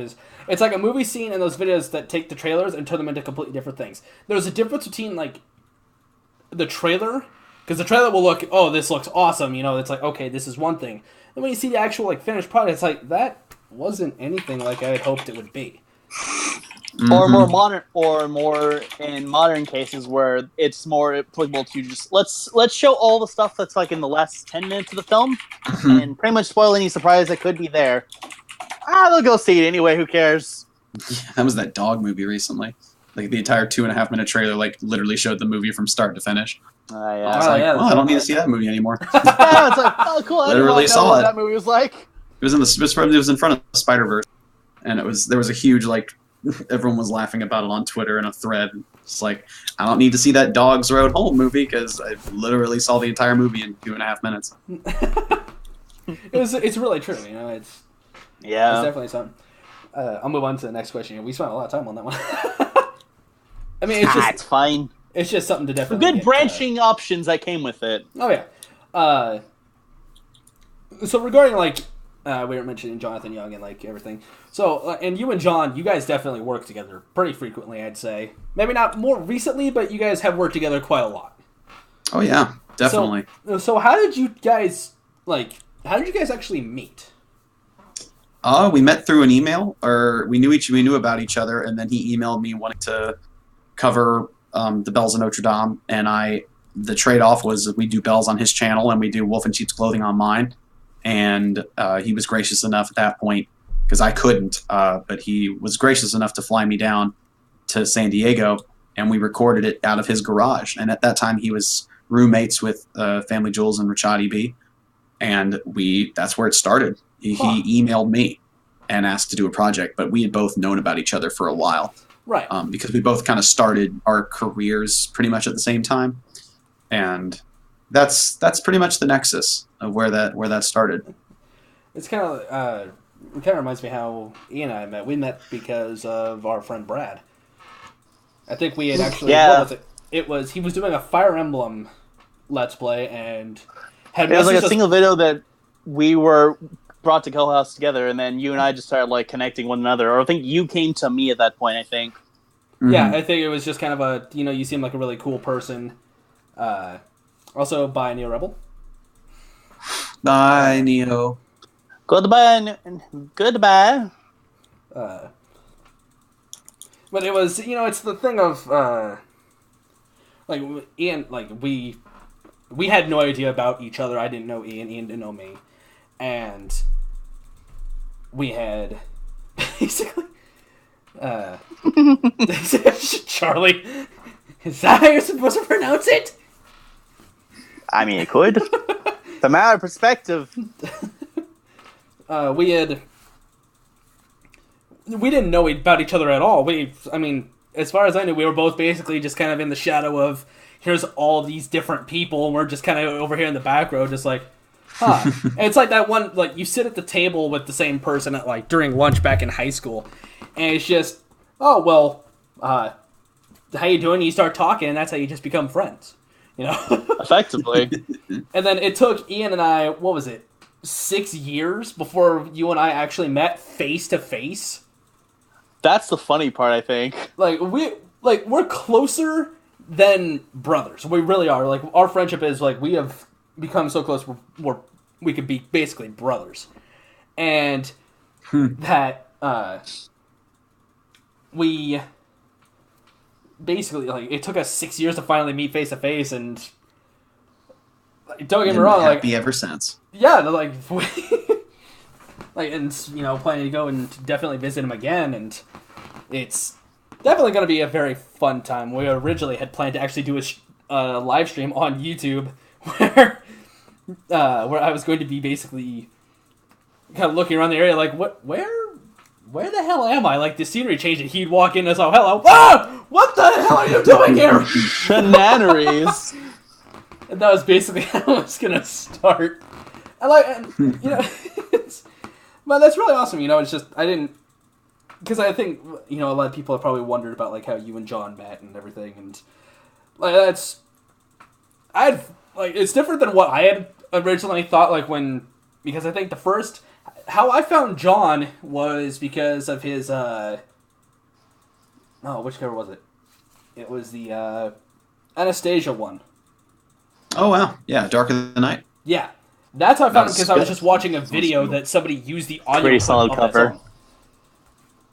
It's like a movie scene in those videos that take the trailers and turn them into completely different things. There's a difference between like the trailer, because the trailer will look, oh, this looks awesome, it's like, okay, this is one thing. And when you see the actual like finished product, it's like, that wasn't anything like I had hoped it would be. Mm-hmm. Or more modern, or more in modern cases where it's more applicable to just let's show all the stuff that's like in the last 10 minutes of the film, and pretty much spoil any surprise that could be there. They'll go see it anyway. Who cares? Yeah, that was that dog movie recently. Like, the entire 2.5 minute trailer like literally showed the movie from start to finish. Yeah. I was I don't need to see that movie anymore. Yeah, it's like, oh, cool. I literally saw what it. That movie was like. It was in front of Spider-Verse, and there was a huge like. Everyone was laughing about it on Twitter in a thread. It's like, I don't need to see that Dogs Road Home movie because I literally saw the entire movie in 2.5 minutes. It's really true, It's definitely something. I'll move on to the next question. We spent a lot of time on that one. I mean, it's fine. It's just something to definitely good branching options that came with it. Oh yeah. So regarding like. We were mentioning Jonathan Young and like everything. So, and you and John, you guys definitely work together pretty frequently, I'd say. Maybe not more recently, but you guys have worked together quite a lot. Oh yeah, definitely. So how did you guys actually meet? We met through an email, or we knew about each other, and then he emailed me wanting to cover the Bells of Notre Dame, and the trade-off was we do Bells on his channel and we do Wolf in Sheep's Clothing on mine. And he was gracious enough at that point, because I couldn't, but he was gracious enough to fly me down to San Diego, and we recorded it out of his garage. And at that time, he was roommates with Family Jewels and Rachadi B, and that's where it started. He emailed me, and asked to do a project, but we had both known about each other for a while. Right. Because we both kind of started our careers pretty much at the same time. And that's pretty much the nexus of where that started. It's kind of it kind of reminds me how Ian and I met. We met because of our friend Brad. I think we had actually what was it? It was he was doing a Fire Emblem Let's Play and had it was like a single video that we were brought to co-house together, and then you and I just started like connecting one another. Or I think you came to me at that point. I think. Yeah, I think it was just kind of a you seem like a really cool person. Also, bye Neo Rebel. Bye Neo. Goodbye. Goodbye. But it was it's the thing of like Ian, like we had no idea about each other. I didn't know Ian didn't know me, and we had basically Charlie, is that how you're supposed to pronounce it? I mean, it could. It's a matter of perspective. We didn't know about each other at all. I mean, as far as I knew, we were both basically just kind of in the shadow of, here's all these different people, and we're just kind of over here in the back row, just like, huh. And it's like that one, like, you sit at the table with the same person at, like, during lunch back in high school, and it's just, oh, well, how you doing? You start talking, and that's how you just become friends, Effectively. And then it took Ian and I, what was it, 6 years before you and I actually met face to face. That's the funny part, I think. We're closer than brothers. We really are. Like, our friendship is like, we have become so close we could be basically brothers. And that we basically, like, it took us 6 years to finally meet face to face, and don't get me wrong, like, happy ever since. Yeah, like, and planning to go and definitely visit him again, and it's definitely going to be a very fun time. We originally had planned to actually do a live stream on YouTube where I was going to be basically kind of looking around the area, like, where the hell am I? Like, the scenery changed, and he'd walk in and say, hello, what the hell are you doing here? Shenanigans. And that was basically how it was going to start. But that's really awesome, it's just, because I think, a lot of people have probably wondered about, like, how you and John met and everything, and, like, it's different than what I had originally thought, because I think how I found John was because of his, which cover was it? It was the, Anastasia one. Oh, wow. Yeah, Dark of the Night. Yeah. That's how I found him, because I was just watching a video that somebody used the audio pretty solid of cover. That song.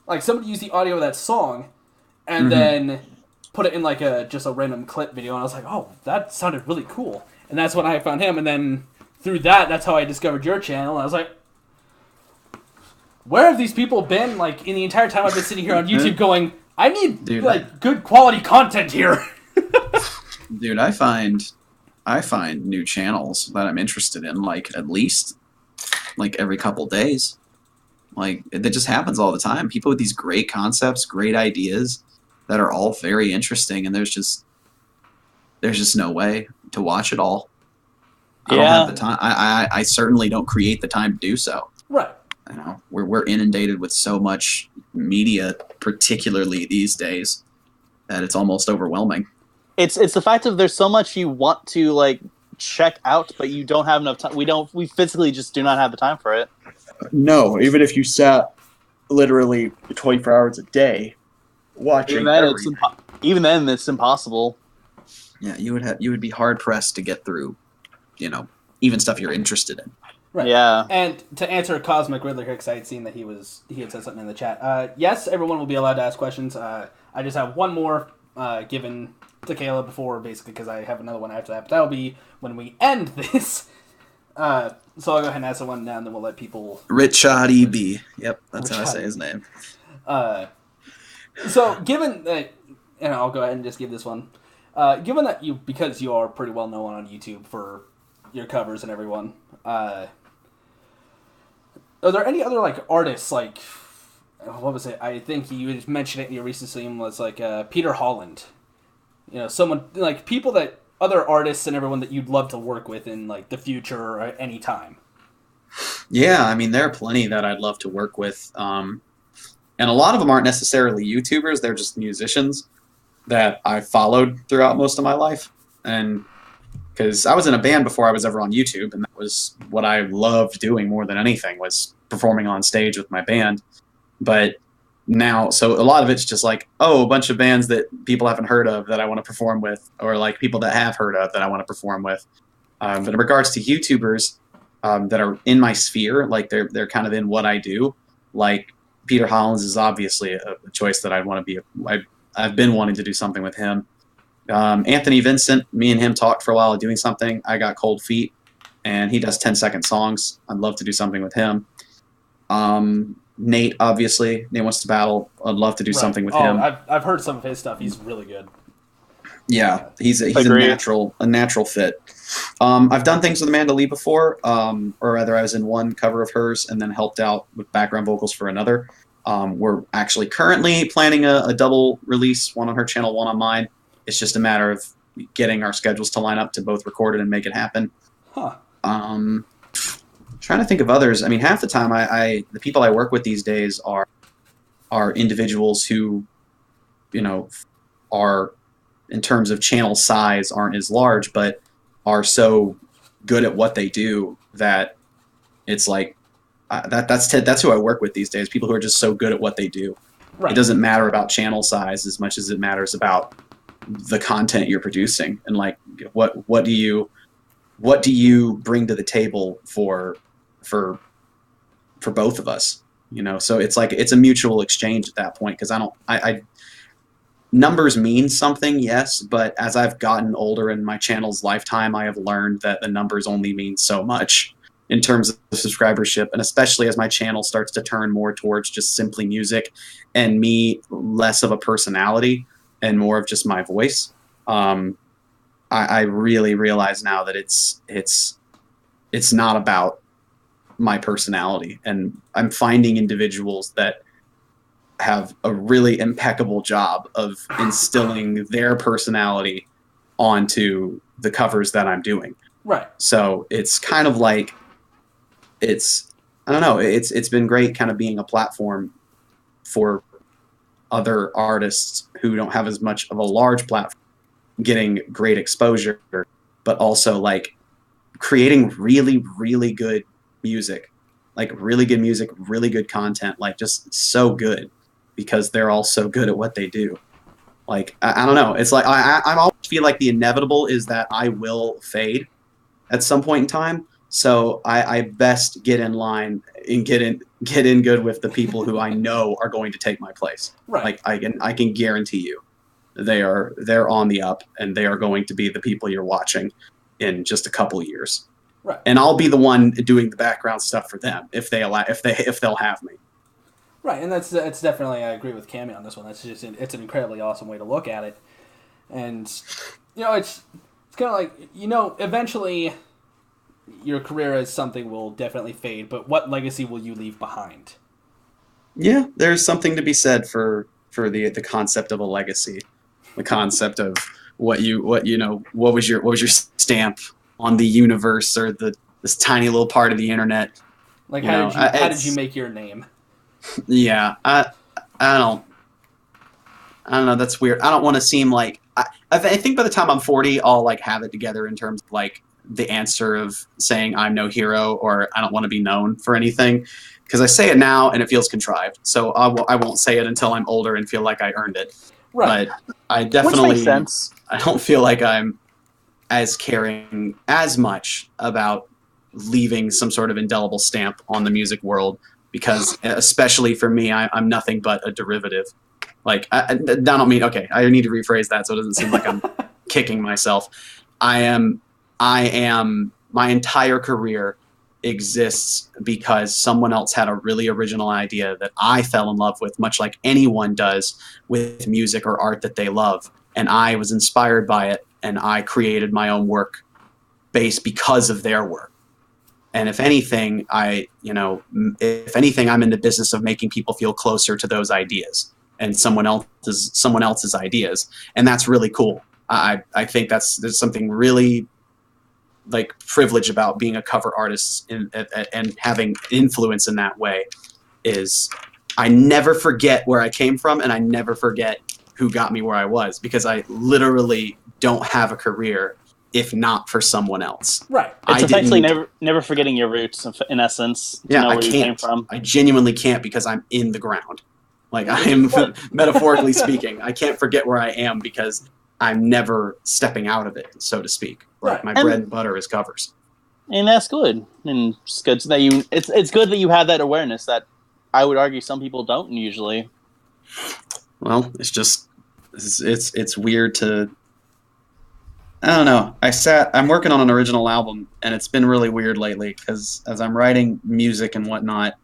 Like, somebody used the audio of that song, and then put it in, like, just a random clip video, and I was like, oh, that sounded really cool. And that's when I found him, and then through that's how I discovered your channel, and I was like, where have these people been, like, in the entire time I've been sitting here on YouTube going, I need, good quality content here. Dude, I find new channels that I'm interested in, like, at least, like, every couple days. Like, that just happens all the time. People with these great concepts, great ideas that are all very interesting, and there's just no way to watch it all. I don't have the time. I certainly don't create the time to do so. Right. We're inundated with so much media, particularly these days, that it's almost overwhelming. It's the fact of there's so much you want to, like, check out, but you don't have enough time. We physically just do not have the time for it. No, even if you sat literally 24 hours a day watching even then it's impossible. Yeah, you would be hard pressed to get through, even stuff you're interested in. Right. Yeah. And to answer Cosmic Riddler here, because I had seen that he had said something in the chat. Yes, everyone will be allowed to ask questions. I just have one more given to Kayla before, basically, because I have another one after that. But that'll be when we end this. So I'll go ahead and ask the one now, and then we'll let people... Richard E.B. Yep, that's how I say his name. So, given that... And I'll go ahead and just give this one. Given that because you are pretty well known on YouTube for your covers and everyone, Are there any other like artists like what was it? I think you mentioned it in your recent stream was like Peter Holland. You know, someone like people that other artists and everyone that you'd love to work with in like the future or any time. Yeah, I mean, there are plenty that I'd love to work with. And a lot of them aren't necessarily YouTubers. They're just musicians that I followed throughout most of my life. And because I was in a band before I was ever on YouTube, and that was what I loved doing more than anything was performing on stage with my band. But now, so a lot of it's just like, oh, a bunch of bands that people haven't heard of that I want to perform with, or like people that have heard of that I want to perform with. But in regards to YouTubers that are in my sphere, like they're kind of in what I do, like Peter Hyles is obviously a choice that I'd want to be. I've been wanting to do something with him. Anthony Vincent, me and him talked for a while doing something. I got cold feet, and he does 10-second songs. I'd love to do something with him. Nate, obviously, Nate Wants to Battle. I'd love to do something with him. I've heard some of his stuff. He's really good. Yeah, he's a natural fit. I've done things with Amanda Lee before, or rather, I was in one cover of hers and then helped out with background vocals for another. We're actually currently planning a double release, one on her channel, one on mine. It's just a matter of getting our schedules to line up to both record it and make it happen. Huh. Trying to think of others. I mean, half the time, the people I work with these days are individuals who, you know, are in terms of channel size aren't as large, but are so good at what they do that it's like that's who I work with these days. People who are just so good at what they do. Right. It doesn't matter about channel size as much as it matters about the content you're producing and like what do you bring to the table for both of us, you know? So it's like it's a mutual exchange at that point, because I numbers mean something, yes, but as I've gotten older in my channel's lifetime, I have learned that the numbers only mean so much in terms of subscribership, and especially as my channel starts to turn more towards just simply music and me less of a personality and more of just my voice. I really realize now that it's not about my personality, and I'm finding individuals that have a really impeccable job of instilling their personality onto the covers that I'm doing. Right. So it's kind of like I don't know, it's been great kind of being a platform for other artists who don't have as much of a large platform getting great exposure, but also like creating really, really good music, really good content, like just so good because they're all so good at what they do. Like, I don't know. It's like, I always feel like the inevitable is that I will fade at some point in time. So I best get in line and get in good with the people who I know are going to take my place. Right. Like I can guarantee you they're on the up, and they are going to be the people you're watching in just a couple of years. Right. And I'll be the one doing the background stuff for them if they'll have me. Right, and that's definitely, I agree with Cammy on this one. That's just it's an incredibly awesome way to look at it, and you know it's kind of like, you know, eventually your career as something will definitely fade, but what legacy will you leave behind? Yeah, there's something to be said for the concept of a legacy, the concept of what was your stamp on the universe, or this tiny little part of the internet. Like, how did you make your name? Yeah, I don't know. That's weird. I don't want to seem like I think by the time I'm 40, I'll like have it together in terms of like the answer of saying I'm no hero or I don't want to be known for anything, because I say it now and it feels contrived. So I won't say it until I'm older and feel like I earned it. Right. But I definitely, which makes sense. I don't feel like I'm as caring as much about leaving some sort of indelible stamp on the music world, because especially for me, I'm nothing but a derivative. Like, I don't mean, okay, I need to rephrase that so it doesn't seem like I'm kicking myself. I am, my entire career exists because someone else had a really original idea that I fell in love with, much like anyone does with music or art that they love. And I was inspired by it, and I created my own work based because of their work. And if anything, if anything, I'm in the business of making people feel closer to those ideas and someone else's ideas, and that's really cool. I think there's something really like privilege about being a cover artist and having influence in that way. Is I never forget where I came from, and I never forget who got me where I was, because I literally don't have a career if not for someone else. Right. It's essentially never forgetting your roots, in essence. To know where you came from. I genuinely can't, because I'm in the ground. Like, I am, metaphorically speaking. I can't forget where I am because I'm never stepping out of it, so to speak. Like, my bread and butter is covers. And that's good. And it's good that it's good that you have that awareness that I would argue some people don't usually. Well, it's just, it's weird to, I don't know. I'm working on an original album, and it's been really weird lately, because as I'm writing music and whatnot,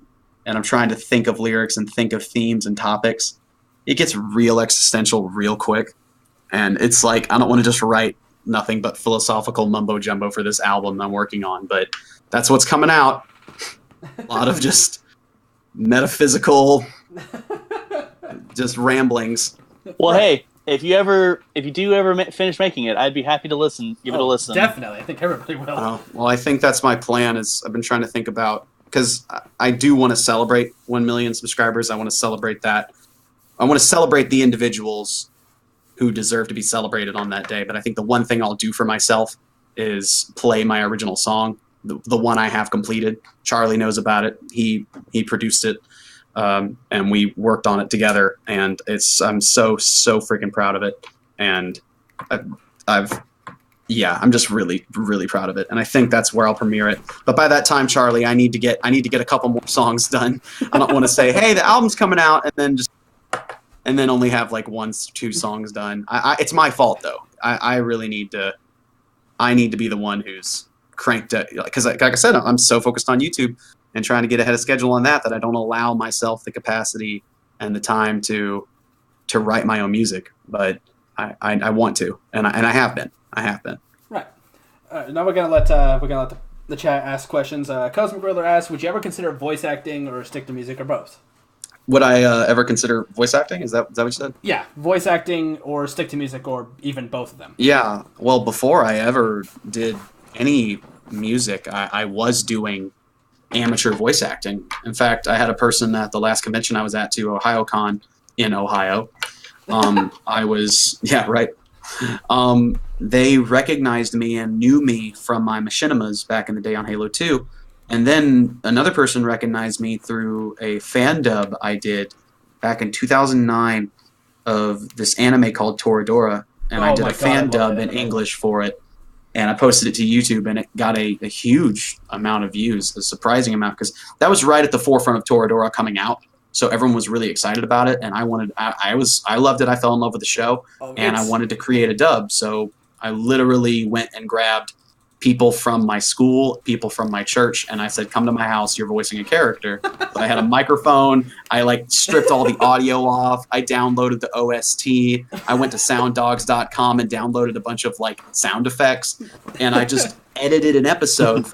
and I'm trying to think of lyrics and think of themes and topics, it gets real existential real quick. And it's like, I don't want to just write nothing but philosophical mumbo jumbo for this album I'm working on, but that's what's coming out. A lot of just metaphysical, just ramblings. Well, hey, if you do ever finish making it, I'd be happy to listen. Give it a listen. Definitely, I think everybody will. Well, I think that's my plan. Is I've been trying to think about, because I do want to celebrate 1 million subscribers. I want to celebrate that. I want to celebrate the individuals who deserve to be celebrated on that day. But I think the one thing I'll do for myself is play my original song, the one I have completed. Charlie knows about it. He produced it. And we worked on it together, and I'm so freaking proud of it. And I'm just really, really proud of it. And I think that's where I'll premiere it. But by that time, Charlie, I need to get a couple more songs done. I don't want to say, hey, the album's coming out, and then only have like 1-2 songs done. It's my fault though. I really need to be the one who's cranked it, because like I said, I'm so focused on YouTube and trying to get ahead of schedule on that I don't allow myself the capacity and the time to write my own music. But I want to, and I have been. Right. Now we're gonna let the chat ask questions. Cosmic Gorilla asks, would you ever consider voice acting or stick to music, or both? Would I ever consider voice acting? Is that what you said? Yeah, voice acting or stick to music, or even both of them. Yeah. Well, before I ever did any music, I was doing amateur voice acting. In fact, I had a person at the last convention I was at, to OhioCon in Ohio. They recognized me and knew me from my machinimas back in the day on Halo 2. And then another person recognized me through a fan dub I did back in 2009 of this anime called Toradora. And I did a fan dub in English for it. And I posted it to YouTube, and it got a huge amount of views, a surprising amount, because that was right at the forefront of Toradora coming out. So everyone was really excited about it, and I loved it. I fell in love with the show, and I wanted to create a dub. So I literally went and grabbed people from my school, people from my church, and I said, come to my house, you're voicing a character. So I had a microphone. I stripped all the audio off. I downloaded the OST. I went to sounddogs.com and downloaded a bunch of sound effects, and I just edited an episode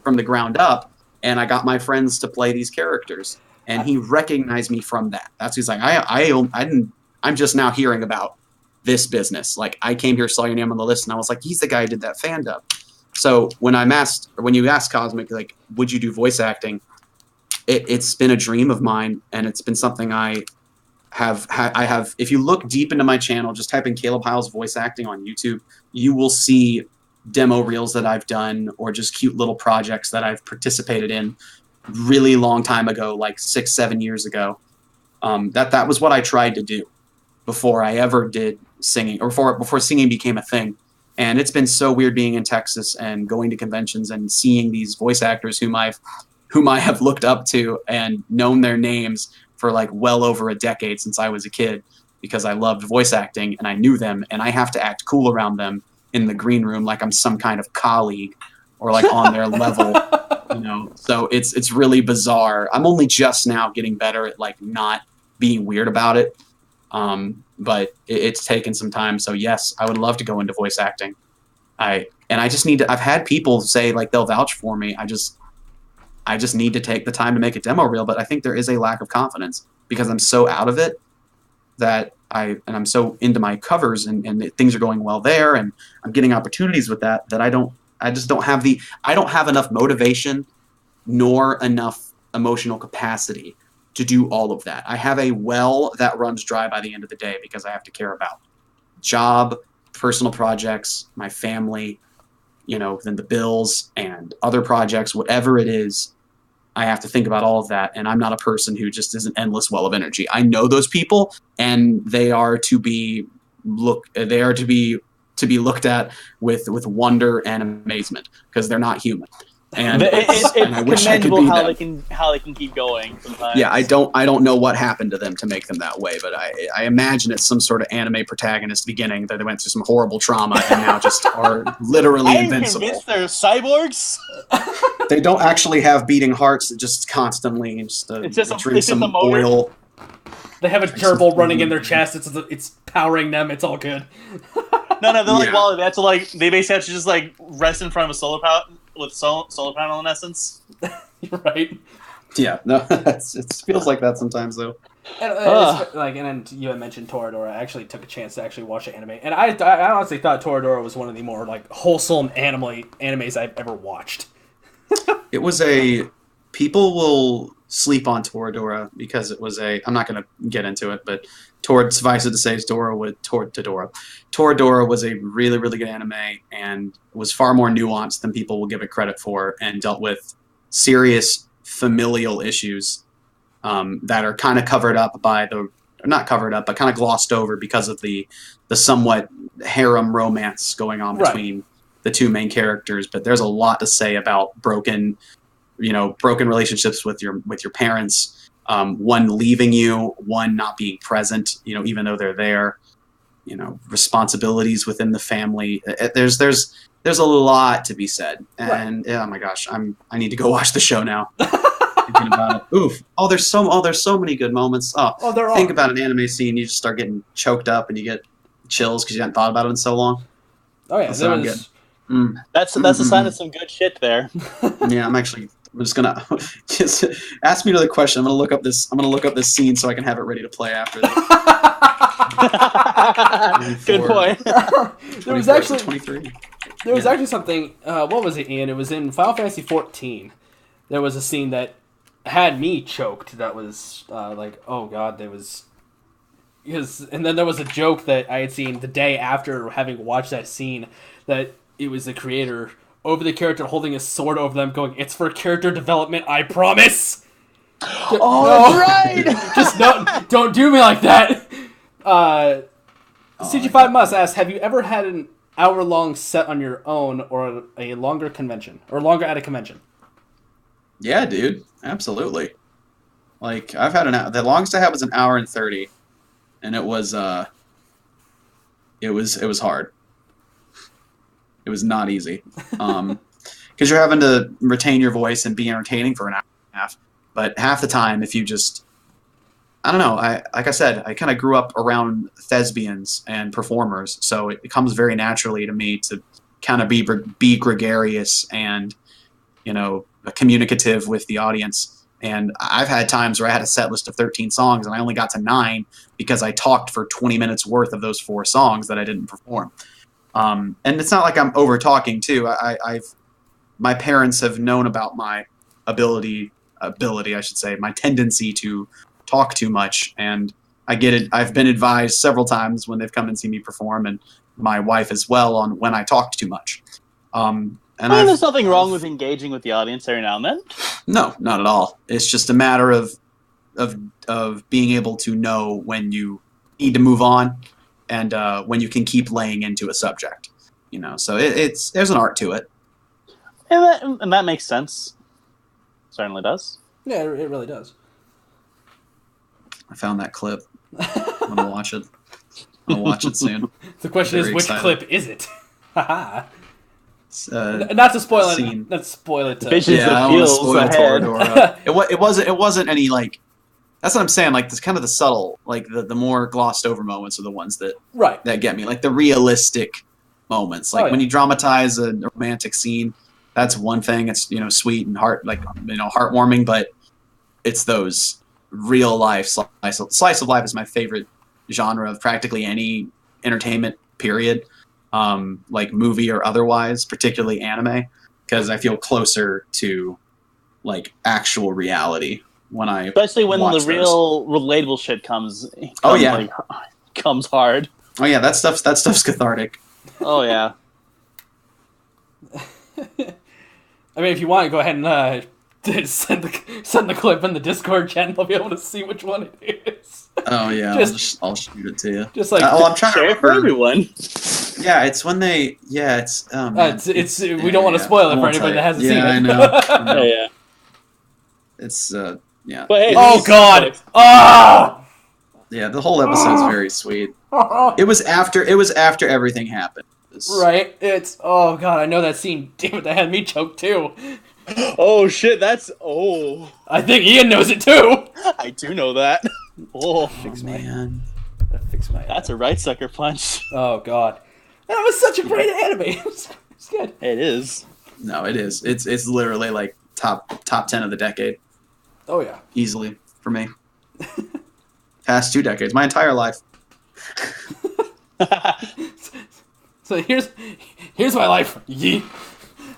from the ground up, and I got my friends to play these characters. And he recognized me from that. He's like, I'm just now hearing about this business. I came here, saw your name on the list, and I was like, he's the guy who did that fan dub. So when you asked Cosmic, would you do voice acting? It's been a dream of mine, and it's been something I have. If you look deep into my channel, just type in Caleb Hyles voice acting on YouTube, you will see demo reels that I've done, or just cute little projects that I've participated in really long time ago, 6-7 years ago. That was what I tried to do before I ever did singing, or before singing became a thing. And it's been so weird being in Texas and going to conventions and seeing these voice actors whom I have looked up to and known their names for well over a decade, since I was a kid, because I loved voice acting and I knew them, and I have to act cool around them in the green room like I'm some kind of colleague or on their level. So it's really bizarre. I'm only just now getting better at not being weird about it. But it's taken some time. So yes, I would love to go into voice acting. I just need to, I've had people say they'll vouch for me. I just need to take the time to make a demo reel. But I think there is a lack of confidence because I'm so out of it that I'm so into my covers and things are going well there and I'm getting opportunities with that I just don't have enough motivation nor enough emotional capacity to do all of that. I have a well that runs dry by the end of the day because I have to care about job, personal projects, my family, then the bills and other projects, whatever it is. I have to think about all of that, and I'm not a person who just is an endless well of energy. I know those people, and they are to be looked at with wonder and amazement because they're not human. And it's I wish I could be how they can keep going sometimes. Yeah, I don't know what happened to them to make them that way, but I imagine it's some sort of anime protagonist beginning that they went through some horrible trauma and now just are literally invincible. I'm convinced they're cyborgs. They don't actually have beating hearts; that just constantly drink some oil. They have a gerbil running in their chest. It's powering them. It's all good. No, they're like they have to they basically have to just rest in front of a solar panel in essence. Right. Yeah, no, it feels like that sometimes though. And then you had mentioned Toradora. I actually took a chance to actually watch the anime, and I honestly thought Toradora was one of the more wholesome animes I've ever watched. It was people will sleep on Toradora because it was I'm not going to get into it, but suffice it to say, Toradora was a really, really good anime and was far more nuanced than people will give it credit for and dealt with serious familial issues that are kind of covered up by not covered up, but kind of glossed over because of the somewhat harem romance going on between the two main characters. But there's a lot to say about broken relationships with your parents, one leaving you, one not being present, even though they're there, responsibilities within the family. There's a lot to be said. And oh my gosh, I need to go watch the show now. Thinking about it. Oof. There's so many good moments. Think about an anime scene, you just start getting choked up and you get chills because you hadn't thought about it in so long. Oh yeah, that's a sign of some good shit there. Yeah, I'm just gonna just ask me another question. I'm gonna look up this scene so I can have it ready to play after this. Good point. There was actually 23. There was actually something. What was it, Ian? It was in Final Fantasy 14. There was a scene that had me choked. That was oh god, there was. And then there was a joke that I had seen the day after having watched that scene that it was the creator over the character holding his sword over them going, "It's for character development, I promise." That's right! Just don't do me like that. CG5 Must asks, have you ever had an hour-long set on your own or a longer convention? Or longer at a convention? Yeah, dude. Absolutely. I've had the longest I had was an hour and 30. And it was hard. It was not easy. Because you're having to retain your voice and be entertaining for an hour and a half. But half the time, if you just... I don't know. Like I said, I kind of grew up around thespians and performers, so it comes very naturally to me to kind of be gregarious and, communicative with the audience. And I've had times where I had a set list of 13 songs and I only got to 9 because I talked for 20 minutes worth of those 4 songs that I didn't perform. And it's not like I'm over talking too. My parents have known about my ability, I should say, my tendency to talk too much, and I get it. I've been advised several times when they've come and seen me perform, and my wife as well, on when I talk too much. And there's nothing wrong with engaging with the audience every now and then. No, not at all. It's just a matter of being able to know when you need to move on, and when you can keep laying into a subject. So there's an art to it. And that makes sense. Certainly does. Yeah, it really does. I found that clip. I'm gonna watch it. I'll watch it soon. The question is, which clip is it? Haha. Not to spoil it. Not to spoil it. I don't want to spoil it. It wasn't any That's what I'm saying. This kind of the subtle, the more glossed over moments are the ones that that get me. The realistic moments, when you dramatize a romantic scene. That's one thing. It's sweet and heartwarming, but it's those real life slice of life is my favorite genre of practically any entertainment period, like movie or otherwise, particularly anime, because I feel closer to like actual reality when I especially when watch the real relatable shit comes hard. Oh yeah, that stuff's cathartic. Oh yeah. I mean, if you want, go ahead and send the clip in the Discord channel. I'll be able to see which one it is. Oh yeah, I'll shoot it to you. Just like I'm trying to remember for everyone. Yeah, it's when they. Yeah, it's. It's we don't want to spoil it for anybody that hasn't seen it. I know. Yeah. It's yeah. But hey, oh God! Ah! Yeah, the whole episode's very sweet. It was after everything happened. Right? It's oh God! I know that scene. Damn it, that had me choked too. Oh shit! I think Ian knows it too. I do know that. Man. Fix my. That's a right sucker punch. Oh God! That was such a great anime. It's good. It is. No, it is. It's literally like top 10 of the decade. Oh yeah. Easily for me. Past 2 decades, my entire life. So here's my life. Yeet.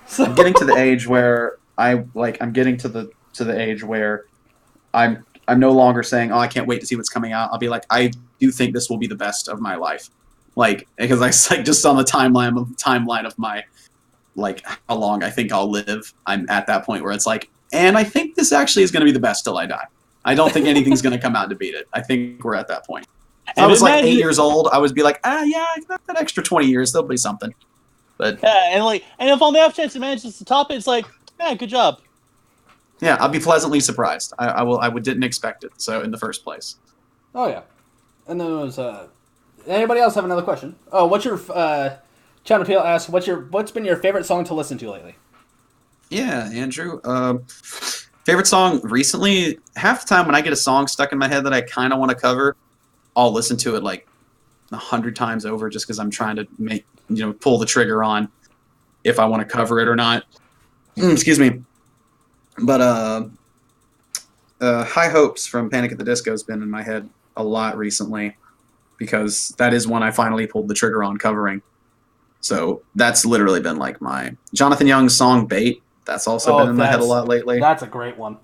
So, I'm getting to the age where I'm getting to the age where I'm no longer saying, "Oh, I can't wait to see what's coming out." I'll be like, "I do think this will be the best of my life." Like, because I like just on the timeline of my like how long I think I'll live. I'm at that point where it's like, and I think this actually is going to be the best till I die. I don't think anything's going to come out to beat it. I think we're at that point. If I was like 8 years old, I would be like, yeah, that extra 20 years, there'll be something. But yeah, and if on the off chance it manages to top it, it's like, yeah, good job. Yeah, I'll be pleasantly surprised. I didn't expect it. So in the first place. Oh yeah, and then there was anybody else have another question? Oh, what's your Channel Peel asks what's been your favorite song to listen to lately? Yeah, Andrew. Favorite song recently? Half the time when I get a song stuck in my head that I kind of want to cover, I'll listen to it like 100 times over just because I'm trying to pull the trigger on if I want to cover it or not. Excuse me. But High Hopes from Panic at the Disco has been in my head a lot recently because that is one I finally pulled the trigger on covering. So that's literally been like my Jonathan Young's song Bait. That's also been in my head a lot lately. That's a great one.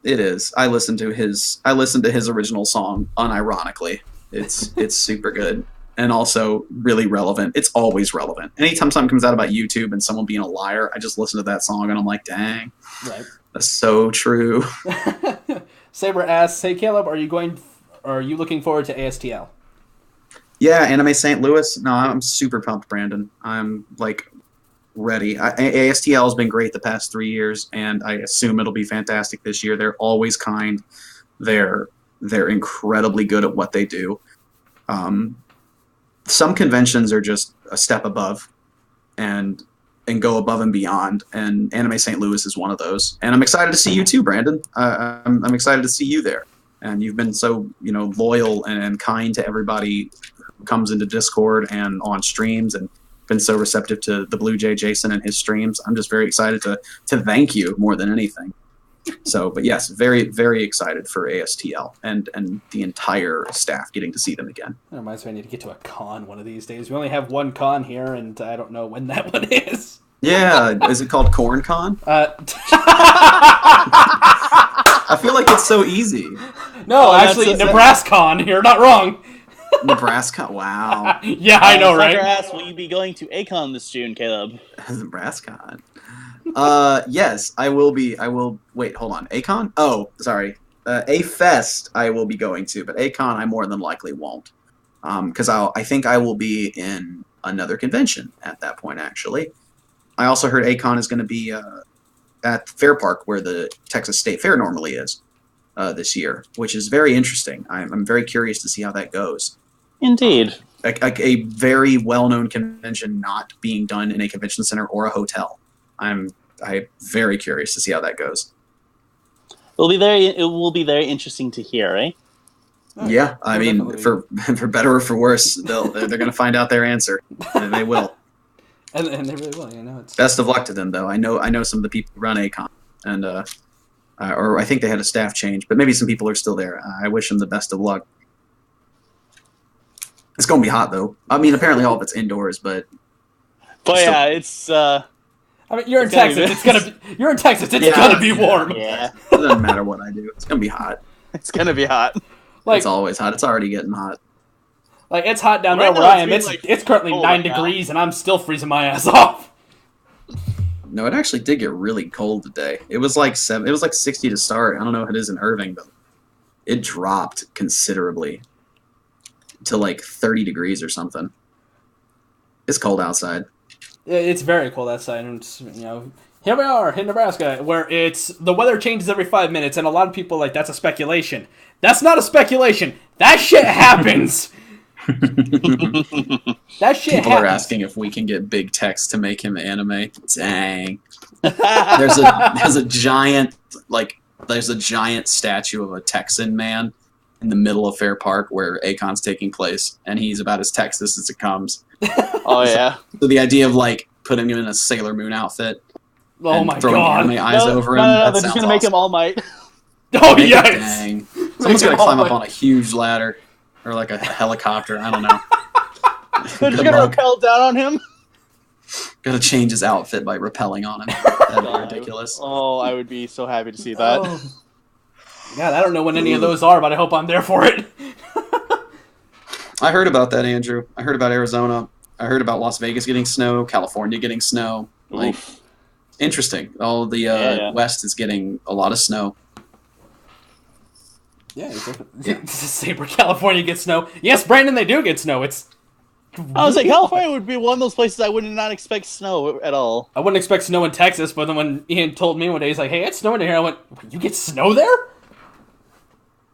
It is. I listened to his original song unironically. It's super good and also really relevant. It's always relevant. Anytime something comes out about YouTube and someone being a liar, I just listen to that song and I'm like, dang, right. That's so true. Saber asks, "Hey Caleb, are you looking forward to ASTL?" Yeah, Anime St. Louis. No, I'm super pumped, Brandon. I'm like ready. ASTL has been great the past 3 years, and I assume it'll be fantastic this year. They're always kind. They're incredibly good at what they do. Some conventions are just a step above and go above and beyond, and Anime St. Louis is one of those. And I'm excited to see you too, Brandon. I'm excited to see you there. And you've been so loyal and kind to everybody who comes into Discord and on streams, and been so receptive to the Blue Jay Jason and his streams. I'm just very excited to thank you more than anything. So, but yes, very, very excited for ASTL and the entire staff getting to see them again. That reminds me, I need to get to a con one of these days. We only have one con here, and I don't know when that one is. Yeah, is it called Corn Con? I feel like it's so easy. No, actually, Nebraska-con. You're not wrong. Nebraska? Wow. Yeah, I know, right? Asked, will you be going to A-Con this June, Caleb? Nebraska. Yes, I will be. Wait, hold on. A-Con? Oh, sorry. A-Fest I will be going to, but A-Con I more than likely won't. Because I think I will be in another convention at that point, actually. I also heard A-Con is going to be at Fair Park, where the Texas State Fair normally is, this year, which is very interesting. I'm very curious to see how that goes. Indeed. A very well-known convention not being done in a convention center or a hotel. I'm very curious to see how that goes. It will be very interesting to hear, eh? Yeah, I mean, for better or for worse, they're going to find out their answer, and they will. And they really will. It's best of luck to them, though. I know some of the people who run Acon, and or I think they had a staff change, but maybe some people are still there. I wish them the best of luck. It's gonna be hot, though. I mean, apparently all of it's indoors, but yeah, it's. I mean, you're in Texas. It's gonna be warm. Yeah, it doesn't matter what I do. It's gonna be hot. It's gonna be hot. Like, it's always hot. It's already getting hot. Like, it's hot down there where I am. It's currently 9 degrees, and I'm still freezing my ass off. No, it actually did get really cold today. It was like 60 to start. I don't know if it is in Irving, but it dropped considerably to like 30 degrees or something. It's cold outside. It's very cold outside, and here we are in Nebraska, where the weather changes every 5 minutes, and a lot of people are like, that's a speculation. That's not a speculation. That shit happens. That shit People happens. are asking if we can get Big Tex to make him anime. Dang. There's a giant statue of a Texan man in the middle of Fair Park where Acon's taking place, and he's about as Texas as it comes. Oh yeah. So the idea of like putting him in a Sailor Moon outfit. Oh my throwing god! anime eyes over him. No, they're just gonna make him All Might. Oh yes! Dang. Someone's gonna climb up on a huge ladder or like a helicopter. I don't know. They're just gonna rappel down on him. Gotta change his outfit by rappelling on him. That'd be ridiculous. Oh, I would be so happy to see that. Oh. God, I don't know when any of those are, but I hope I'm there for it. I heard about that, Andrew. I heard about Arizona. I heard about Las Vegas getting snow, California getting snow. Like, interesting. All the West is getting a lot of snow. Yeah, Sabre, California gets snow. Yes, Brandon, they do get snow. I was like, California would be one of those places I would not expect snow at all. I wouldn't expect snow in Texas, but then when Ian told me one day, he's like, hey, it's snowing here, I went, you get snow there?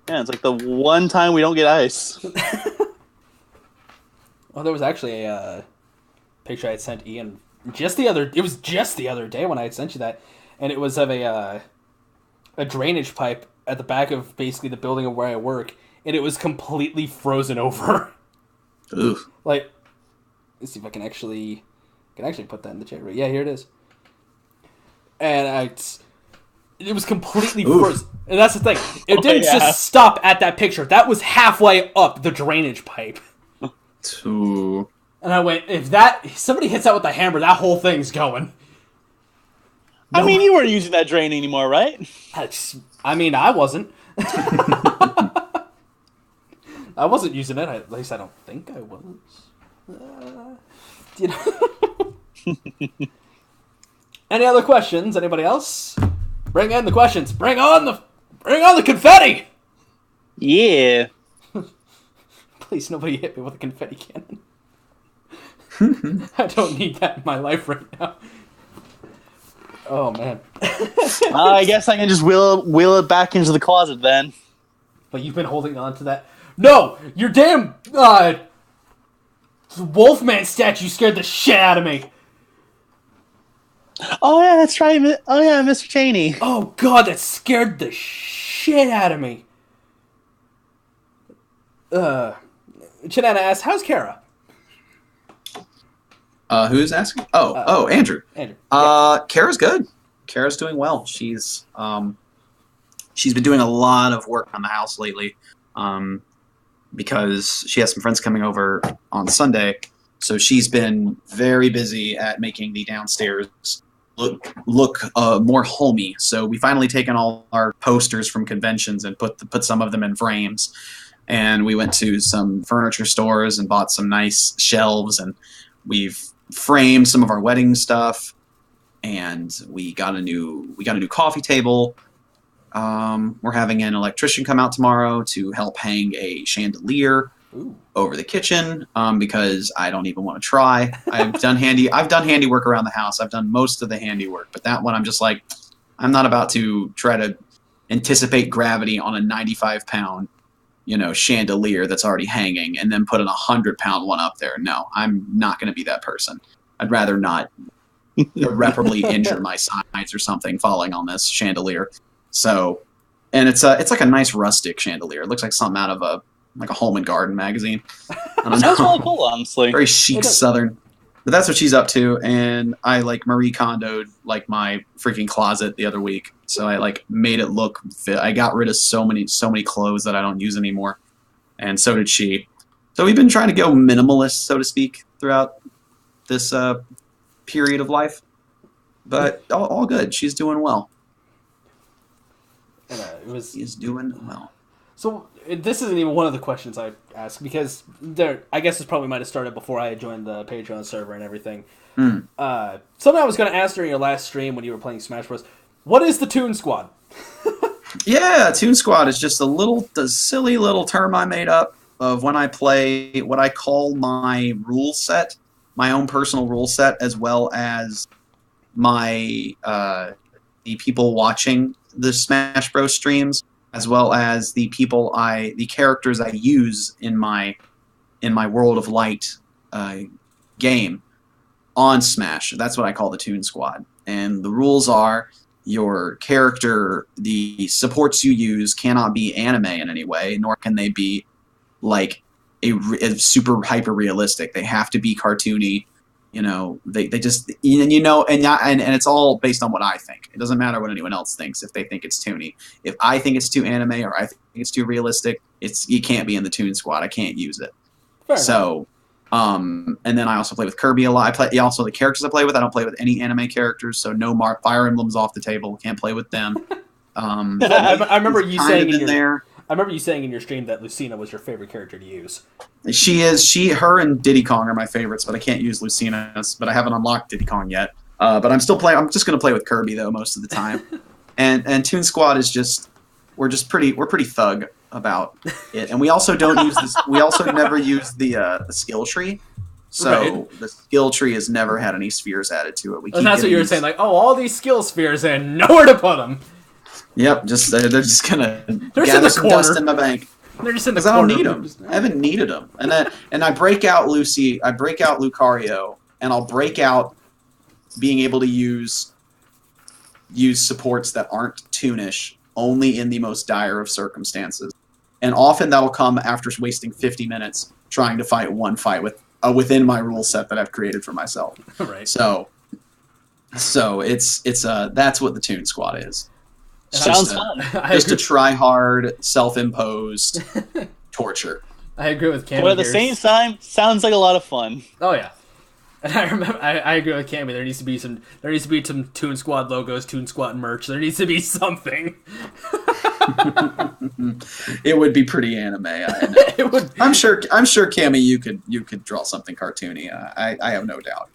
Yeah, it's like the one time we don't get ice. Well, there was actually a picture I had sent Ian just the other day when I had sent you that, and it was of a drainage pipe at the back of basically the building of where I work, and it was completely frozen over. Ooh. Like, let's see if I can actually put that in the chat. Right? Yeah, here it is. And it was completely frozen. And that's the thing. It didn't just stop at that picture. That was halfway up the drainage pipe. Ooh. And I went, if somebody hits that with a hammer, that whole thing's going. I mean, you weren't using that drain anymore, right? I wasn't. I wasn't using it. At least I don't think I was. Any other questions? Anybody else? Bring in the questions. Bring on the confetti. Yeah. Please, nobody hit me with a confetti cannon. I don't need that in my life right now. Oh man. I guess I can just wheel it back into the closet then. But you've been holding on to that. No, your damn Wolfman statue scared the shit out of me. Oh yeah, that's right. Oh yeah, Mr. Cheney. Oh god, that scared the shit out of me. Chinana asks, how's Kara? Who's asking? Andrew. Andrew. Kara's good. Kara's doing well. She's been doing a lot of work on the house lately, because she has some friends coming over on Sunday. So she's been very busy at making the downstairs look more homey. So we finally taken all our posters from conventions and put some of them in frames. And we went to some furniture stores and bought some nice shelves, and we've framed some of our wedding stuff. And we got a new coffee table. We're having an electrician come out tomorrow to help hang a chandelier over the kitchen, because I don't even want to try. I've done handiwork around the house. I've done most of the handiwork, but that one I'm just like, I'm not about to try to anticipate gravity on a 95-pound, chandelier that's already hanging and then put an 100-pound one up there. No, I'm not going to be that person. I'd rather not irreparably injure my sides or something falling on this chandelier. So, and it's like a nice rustic chandelier. It looks like something out of a Home and Garden magazine. I don't know. Sounds really cool, honestly. Very chic Southern. But that's what she's up to, and I like Marie Kondo'd like my freaking closet the other week. So I like made it look fit. I got rid of so many clothes that I don't use anymore, and so did she. So we've been trying to go minimalist, so to speak, throughout this period of life. But all good. She's doing well. And She's doing well. So this isn't even one of the questions I asked because I guess this probably might have started before I had joined the Patreon server and everything. Something I was going to ask during your last stream when you were playing Smash Bros. What is the Toon Squad? Yeah, Toon Squad is just the silly little term I made up of when I play what I call my rule set, my own personal rule set, as well as my the people watching the Smash Bros streams, as well as the characters I use in my World of Light game on Smash. That's what I call the Toon Squad. And the rules are your character, the supports you use cannot be anime in any way, nor can they be like a super hyper realistic. They have to be cartoony. You know, they just, and it's all based on what I think. It doesn't matter what anyone else thinks if they think it's toony. If I think it's too anime or I think it's too realistic, you can't be in the Toon Squad. I can't use it. Fair so, and then I also play with Kirby a lot. Also the characters I play with. I don't play with any anime characters, so no Fire Emblem's off the table. Can't play with them. I remember you saying I remember you saying in your stream that Lucina was your favorite character to use. Her and Diddy Kong are my favorites, but I can't use Lucina's. But I haven't unlocked Diddy Kong yet. But I'm still playing. I'm just going to play with Kirby though most of the time. and Toon Squad is just we're pretty thug about it. And we also don't use this. We also never use the skill tree. So the skill tree has never had any spheres added to it. And that's what you were saying, like, all these skill spheres and nowhere to put them. Yep, they're just gonna gather some dust in my bank. They're just in the corner. I don't need them. I haven't needed them. And I break out Lucy. I break out Lucario, and I'll break out being able to use supports that aren't toonish only in the most dire of circumstances. And often that'll come after wasting 50 minutes trying to fight one fight within my rule set that I've created for myself. Right. So it's that's what the Toon Squad is. Sounds fun. Just a try-hard, self-imposed torture. I agree with Cammy. But at the same time, sounds like a lot of fun. Oh yeah, and I remember. I agree with Cammy. There needs to be some Toon Squad logos, Toon Squad merch. There needs to be something. It would be pretty anime. I know. It would. I'm sure, Cammy, you could draw something cartoony. I have no doubt.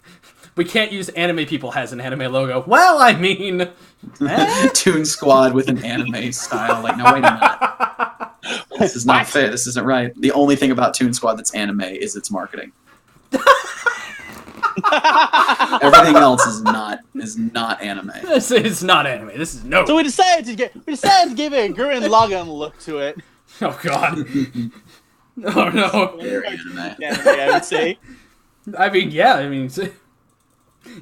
We can't use anime people has an anime logo. Well, I mean... Toon Squad with an anime style. Like, no, wait a minute. This is not fair. This isn't right. The only thing about Toon Squad that's anime is its marketing. Everything else is not anime. This is not anime. This is no... So we decided to give it a Gurren Lagann look to it. Oh, God. Oh, no. Very anime. Yeah, I would say. I mean, yeah. I mean...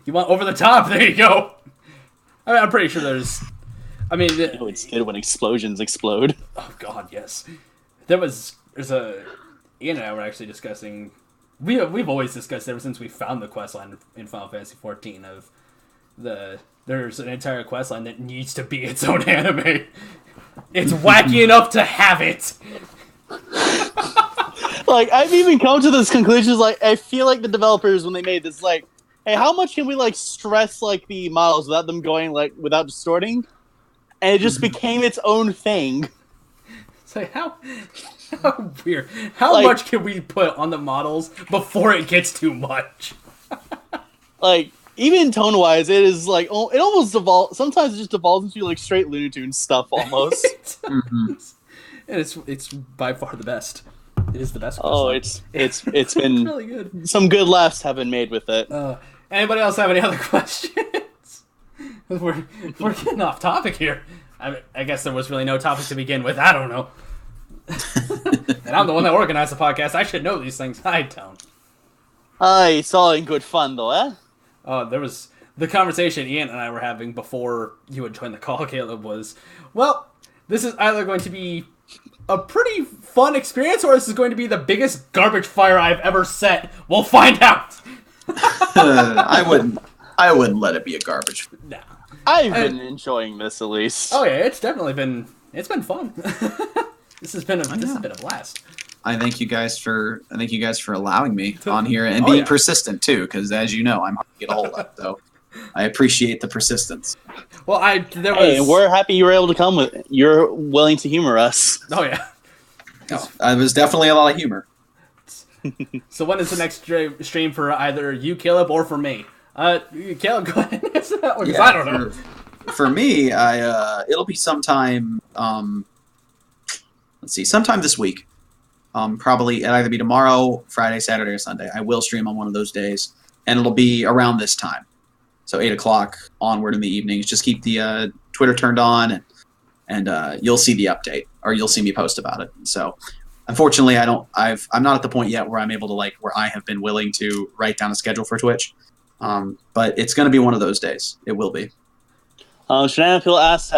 You want over the top? There you go. I mean, I'm pretty sure there's... I mean... It's good when explosions explode. Oh, God, yes. There's a... Ian and I were actually discussing... We've always discussed ever since we found the questline in Final Fantasy XIV of there's an entire questline that needs to be its own anime. It's wacky enough to have it. Like, I've even come to this conclusion, like, I feel like the developers, when they made this, like, hey, how much can we, like, stress, like, the models without them going, like, without distorting? And it just became its own thing. It's like, how weird. How much can we put on the models before it gets too much? Like, even tone-wise, it is, like, it almost evolves, sometimes it just evolves into, like, straight Looney Tunes stuff, almost. And it's by far the best. It is the best questline. Oh, it's been... really good. Some good laughs have been made with it. Anybody else have any other questions? We're getting off topic here. I guess there was really no topic to begin with. I don't know. And I'm the one that organized the podcast. I should know these things. I don't. It's all in good fun, though, eh? There was the conversation Ian and I were having before you had joined the call, Caleb, was, well, this is either going to be a pretty fun experience or this is going to be the biggest garbage fire I've ever set. We'll find out. I wouldn't let it be a garbage. Nah. I've been enjoying this at least. Oh yeah, it's been fun. This has been a blast. I thank you guys for allowing me on here and being persistent too, because as you know, I'm hard to get a hold of. So I appreciate the persistence. Well, we're happy you were able to come. You're willing to humor us. Oh yeah. It was definitely a lot of humor. So when is the next stream for either you, Caleb, or for me? Caleb, go ahead and answer that one, because I don't know. For me, it'll be sometime. Let's see, sometime this week. Probably it'll either be tomorrow, Friday, Saturday, or Sunday. I will stream on one of those days, and it'll be around this time, so 8 o'clock onward in the evenings. Just keep the Twitter turned on, and you'll see the update, or you'll see me post about it. So, unfortunately, I'm not at the point yet where I'm able to where I have been willing to write down a schedule for Twitch. But it's going to be one of those days. It will be. Shenanigans asks,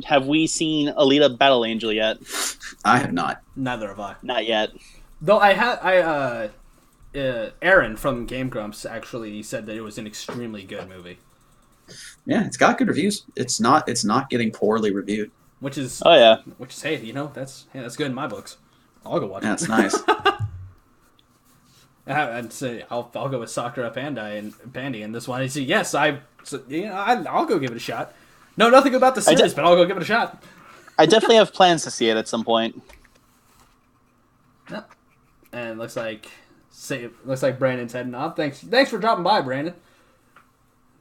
have we seen Alita Battle Angel yet? I have not. Neither have I. Not yet. Though Aaron from Game Grumps actually said that it was an extremely good movie. Yeah, it's got good reviews. It's not getting poorly reviewed. Which is hey, that's good in my books. I'll go watch it. That's nice. I'd say I'll go with Sakura Pandy and this one. I say yes. I'll go give it a shot. Know nothing about the series, but I'll go give it a shot. I definitely have plans to see it at some point. Yeah. And looks like Brandon's heading off. Thanks for dropping by, Brandon.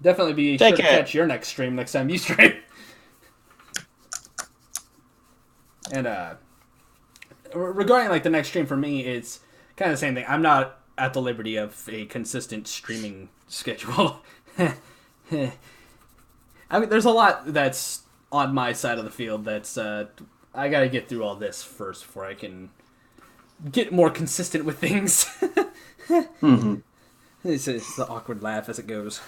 Definitely be sure to catch your next stream next time you stream. And regarding the next stream for me, it's kind of the same thing. I'm not at the liberty of a consistent streaming schedule. I mean, there's a lot that's on my side of the field that's I gotta get through all this first before I can get more consistent with things. Mm-hmm. It's the awkward laugh as it goes.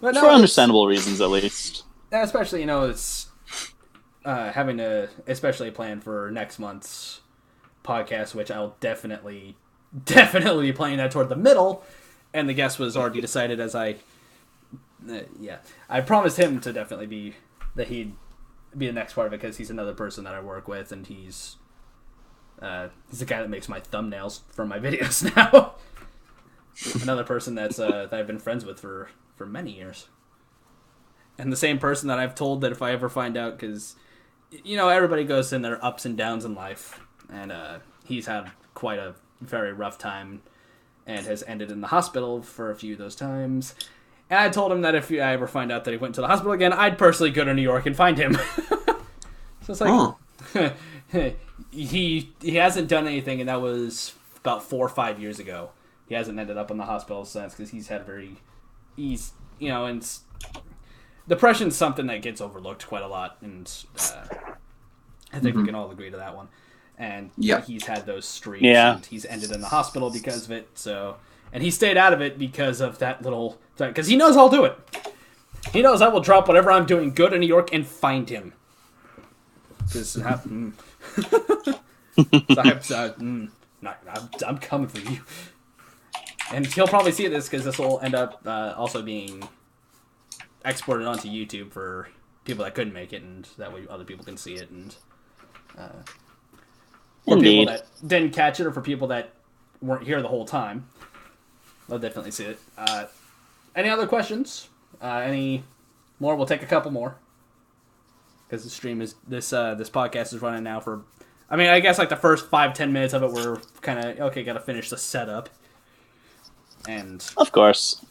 But for understandable reasons, at least. Especially, it's having to especially plan for next month's podcast, which I'll definitely be playing that toward the middle, and the guest was already decided as I promised him to definitely be that he'd be the next part of it because he's another person that I work with, and he's the guy that makes my thumbnails for my videos now. Another person that I've been friends with for many years, and the same person that I've told that if I ever find out, because everybody goes in their ups and downs in life, and he's had quite a very rough time and has ended in the hospital for a few of those times. And I told him that if I ever find out that he went to the hospital again, I'd personally go to New York and find him. So it's like, he hasn't done anything, and that was about 4 or 5 years ago. He hasn't ended up in the hospital since because he's had and depression's something that gets overlooked quite a lot, and I think we can all agree to that one. And he's had those streaks, and he's ended in the hospital because of it. So, and he stayed out of it because of that little, because he knows I'll do it. He knows I will drop whatever I'm doing good in New York and find him. I'm coming for you. And he'll probably see this because this will end up also being exported onto YouTube for people that couldn't make it, and that way other people can see it. And for people that didn't catch it, or for people that weren't here the whole time, they'll definitely see it. Any other questions? Any more? We'll take a couple more because the stream is this podcast is running now for. I mean, I guess the first 5-10 minutes of it, we're kind of got to finish the setup. And of course,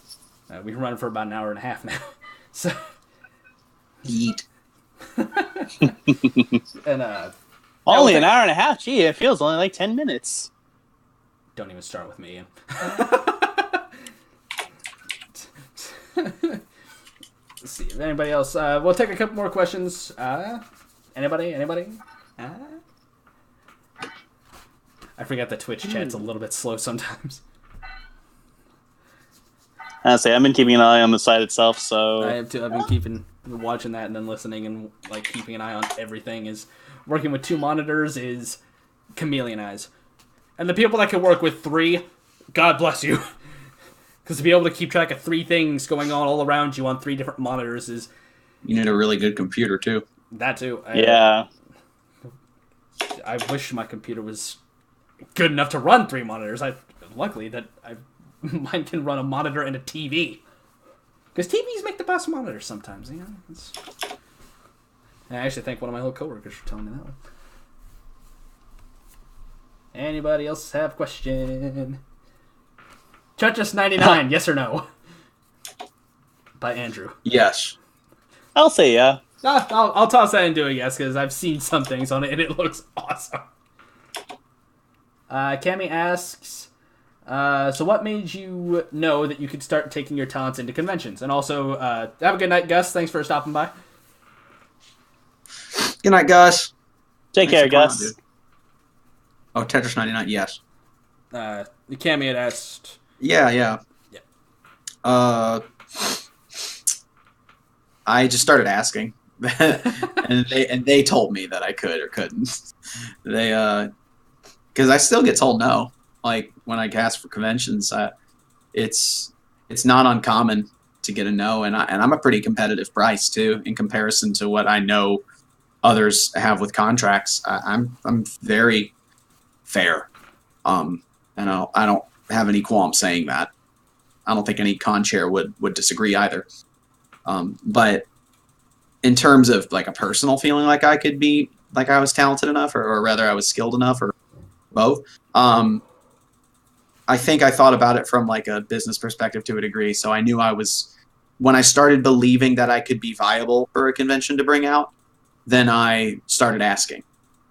we've been running for about an hour and a half now. So eat. And only an hour and a half. Gee, it feels only 10 minutes. Don't even start with me. Let's see if anybody else. We'll take a couple more questions. Anybody? I forgot the Twitch chat's a little bit slow sometimes. Honestly, I've been keeping an eye on the site itself, so I have too. I've been watching that and then listening and keeping an eye on everything. Is working with 2 monitors is chameleon eyes, and the people that can work with 3 God bless you. Because to be able to keep track of 3 things going on all around you on 3 different monitors is... You need a really good computer, too. That, too. Yeah. I wish my computer was good enough to run 3 monitors. Luckily, mine can run a monitor and a TV. Because TVs make the best monitors sometimes, you know? And I actually thank one of my little coworkers for telling me that one. Anybody else have a question? Churches 99, yes or no? By Andrew. Yes. I'll say yeah. I'll toss that into a yes, because I've seen some things on it, and it looks awesome. Cammy asks, so what made you know that you could start taking your talents into conventions? And also, have a good night, Gus. Thanks for stopping by. Good night, Gus. Take care, Gus. Oh, Tetris 99, yes. Cammy had asked... Yeah. I just started asking. and they told me that I could or couldn't. Because I still get told no. Like when I ask for conventions, it's not uncommon to get a no, and I'm a pretty competitive price too in comparison to what I know others have with contracts. I'm very fair, and I don't have any qualms saying that. I don't think any con chair would disagree either. But in terms of like a personal feeling, like I could be, like I was talented enough, or rather I was skilled enough, or both. I think I thought about it from like a business perspective to a degree. So I knew when I started believing that I could be viable for a convention to bring out, then I started asking.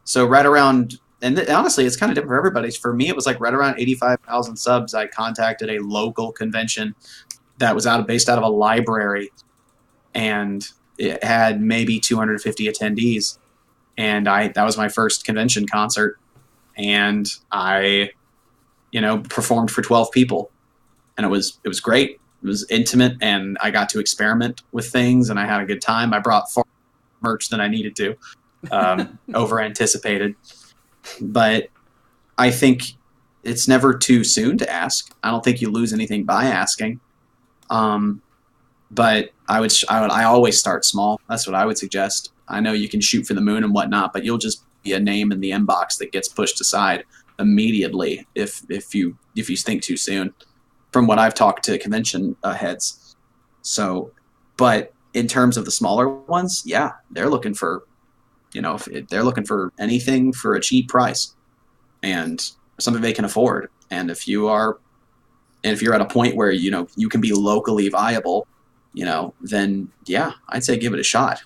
So right around, and honestly, it's kind of different for everybody. For me, it was like right around 85,000 subs. I contacted a local convention that was based out of a library, and it had maybe 250 attendees. And that was my first convention concert, and I, performed for 12 people, and it was great. It was intimate, and I got to experiment with things, and I had a good time. I brought far more merch than I needed to, over anticipated. But I think it's never too soon to ask. I don't think you lose anything by asking. But I always start small. That's what I would suggest. I know you can shoot for the moon and whatnot, but you'll just be a name in the inbox that gets pushed aside immediately if you think too soon. From what I've talked to convention heads. So, but in terms of the smaller ones, yeah, they're looking for, they're looking for anything for a cheap price and something they can afford. And if you're at a point where you can be locally viable, then yeah, I'd say give it a shot.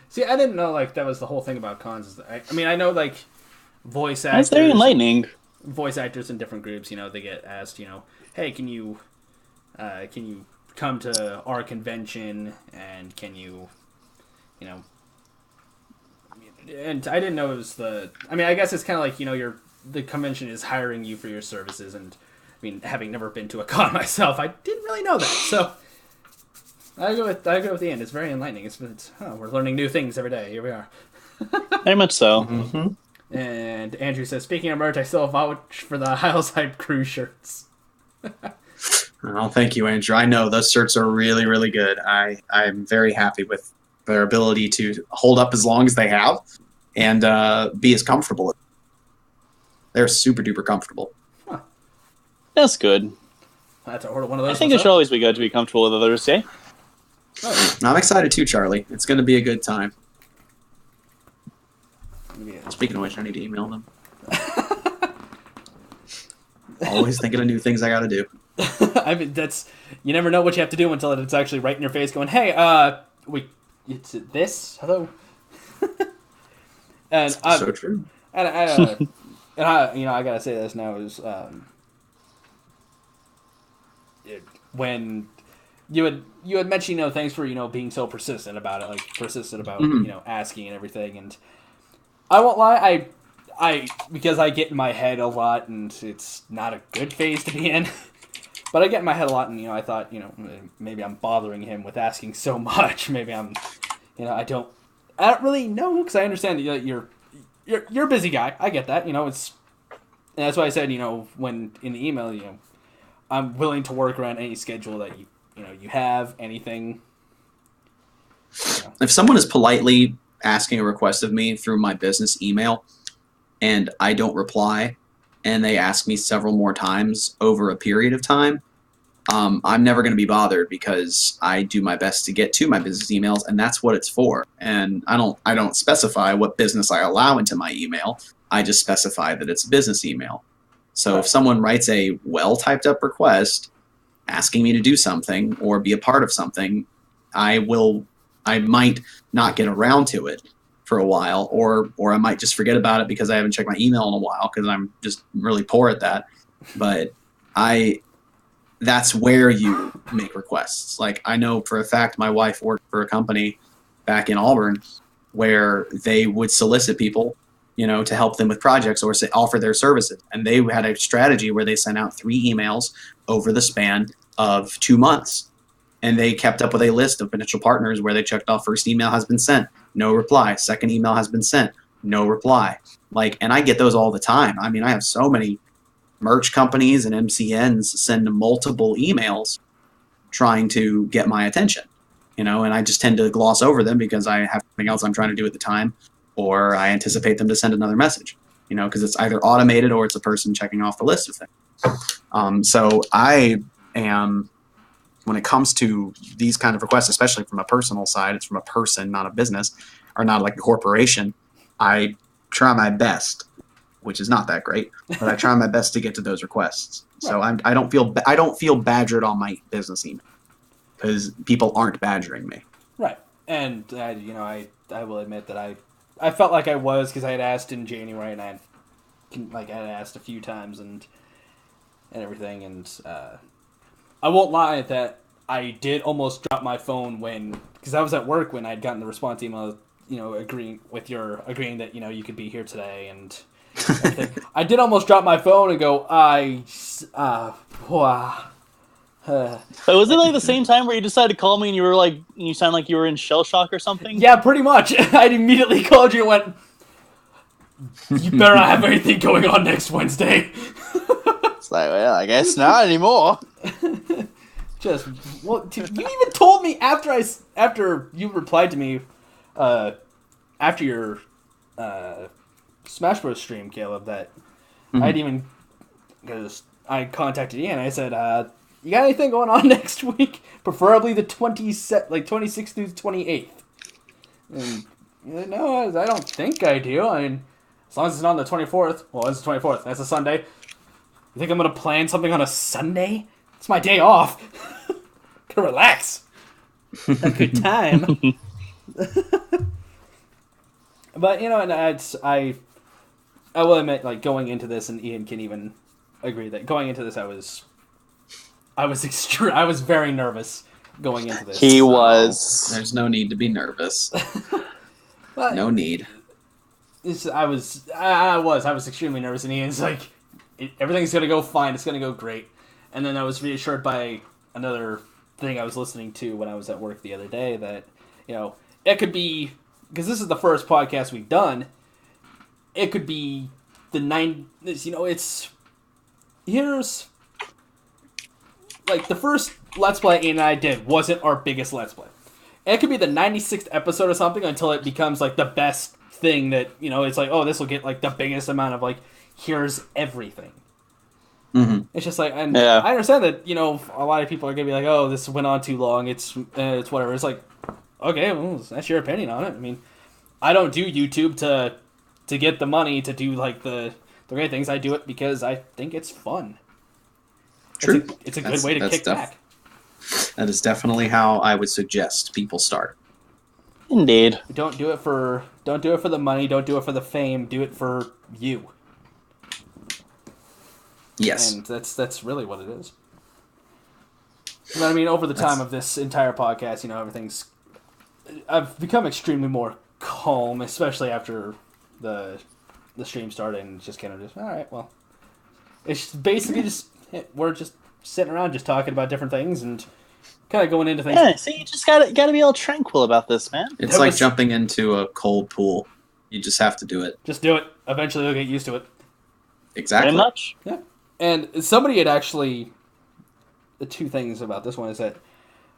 See, I didn't know like that was the whole thing about cons. I know like voice actors. That's very enlightening. Voice actors in different groups, they get asked, hey, can you come to our convention, and can you, and I didn't know it was I guess it's kind of like, the convention is hiring you for your services, and having never been to a con myself, I didn't really know that, so I go with the end. It's very enlightening. We're learning new things every day. Here we are. Very much so. Mm-hmm. And Andrew says, speaking of merch, I still vouch for the Hyles Hype Crew shirts. Oh, thank you, Andrew. I know those shirts are really, really good. I'm very happy with their ability to hold up as long as they have and be as comfortable. They're super duper comfortable. Huh. That's good. I have to order one of those. I think it should always be good to be comfortable with others, eh? Oh. I'm excited too, Charlie. It's going to be a good time. Yeah. Speaking of which, I need to email them. Always thinking of new things I got to do. You never know what you have to do until it's actually right in your face going, hey, it's this? Hello? And so true. And I gotta say this now is, when you had mentioned, thanks for, being so persistent about it, asking and everything, and I won't lie, because I get in my head a lot, and it's not a good phase to be in, but I get in my head a lot, and, I thought, maybe I'm bothering him with asking so much, maybe I'm, I don't really know, because I understand that you're a busy guy, I get that, and And that's why I said, when in the email, I'm willing to work around any schedule that you have, anything. If someone is politely asking a request of me through my business email and I don't reply and they ask me several more times over a period of time, I'm never going to be bothered because I do my best to get to my business emails, and that's what it's for. And I don't specify what business I allow into my email. I just specify that it's a business email. So if someone writes a well-typed up request asking me to do something or be a part of something, I might not get around to it for a while, or I might just forget about it because I haven't checked my email in a while because I'm just really poor at that. But that's where you make requests. Like, I know for a fact my wife worked for a company back in Auburn where they would solicit people, to help them with projects or offer their services. And they had a strategy where they sent out 3 emails over the span of 2 months. And they kept up with a list of potential partners where they checked off first email has been sent, no reply. Second email has been sent, no reply. And I get those all the time. I mean, I have so many merch companies and MCNs send multiple emails trying to get my attention, and I just tend to gloss over them because I have something else I'm trying to do at the time, or I anticipate them to send another message, because it's either automated or it's a person checking off the list of things. So I am, when it comes to these kind of requests, especially from a personal side, it's from a person, not a business, or not like a corporation, I try my best, which is not that great, but I try my best to get to those requests. So I don't feel badgered on my business email because people aren't badgering me. Right, and I will admit that I felt like I was, because I had asked in January and I had asked a few times and everything, and I won't lie that I did almost drop my phone because I was at work when I'd gotten the response email, agreeing that you could be here today and. I did almost drop my phone and go, But was it like the same time where you decided to call me and you were like, you sound like you were in shell shock or something? Yeah, pretty much. I immediately called you and went, you better not have anything going on next Wednesday. It's like, well, I guess not anymore. You even told me after you replied to me, after your Smash Bros. Stream, Caleb, that because I contacted you and I said, you got anything going on next week? Preferably the 26th through the 28th. And no, I don't think I do. I mean, as long as it's not on the 24th. Well, it's the 24th. That's a Sunday. You think I'm going to plan something on a Sunday? It's my day off. Can relax. Have a good time. But, and I will admit, going into this, and Ian can even agree that going into this, I was very nervous going into this. He was. There's no need to be nervous. But no need. I was extremely nervous, and Ian's like, everything's gonna go fine. It's gonna go great. And then I was reassured by another thing I was listening to when I was at work the other day that it could be, because this is the first podcast we've done. It could be here's the first Let's Play Ian and I did wasn't our biggest Let's Play. It could be the 96th episode or something until it becomes the best thing that, it's this will get the biggest amount of here's everything. Mm-hmm. It's just I understand that, a lot of people are going to be oh, this went on too long. It's whatever. It's okay, well, that's your opinion on it. I mean, I don't do YouTube to get the money to do the great things. I do it because I think it's fun. True. It's a good way to kick back. That is definitely how I would suggest people start. Indeed. Don't do it for the money. Don't do it for the fame. Do it for you. Yes. And that's really what it is. But I mean, over the time of this entire podcast, I've become extremely more calm, especially after the stream started, and just kind of all right, well, it's basically we're just sitting around just talking about different things and kind of going into things. Yeah, so you just gotta be all tranquil about this, man. It's like jumping into a cold pool. You just have to do it. Just do it. Eventually you'll get used to it. Exactly. Very much. Yeah. And somebody had actually... The two things about this one is that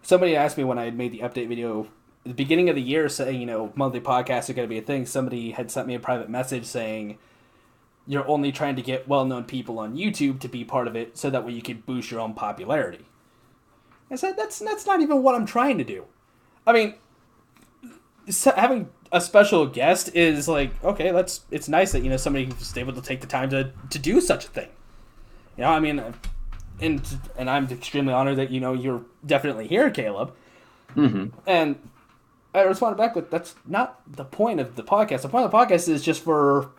somebody asked me when I had made the update video at the beginning of the year saying, monthly podcasts are going to be a thing. Somebody had sent me a private message saying, you're only trying to get well-known people on YouTube to be part of it so that way you can boost your own popularity. I said, that's not even what I'm trying to do. I mean, having a special guest is like, okay, it's nice that, somebody was able to take the time to do such a thing. I mean, and I'm extremely honored that, you're definitely here, Caleb. Mm-hmm. And I responded back with, that's not the point of the podcast. The point of the podcast is just for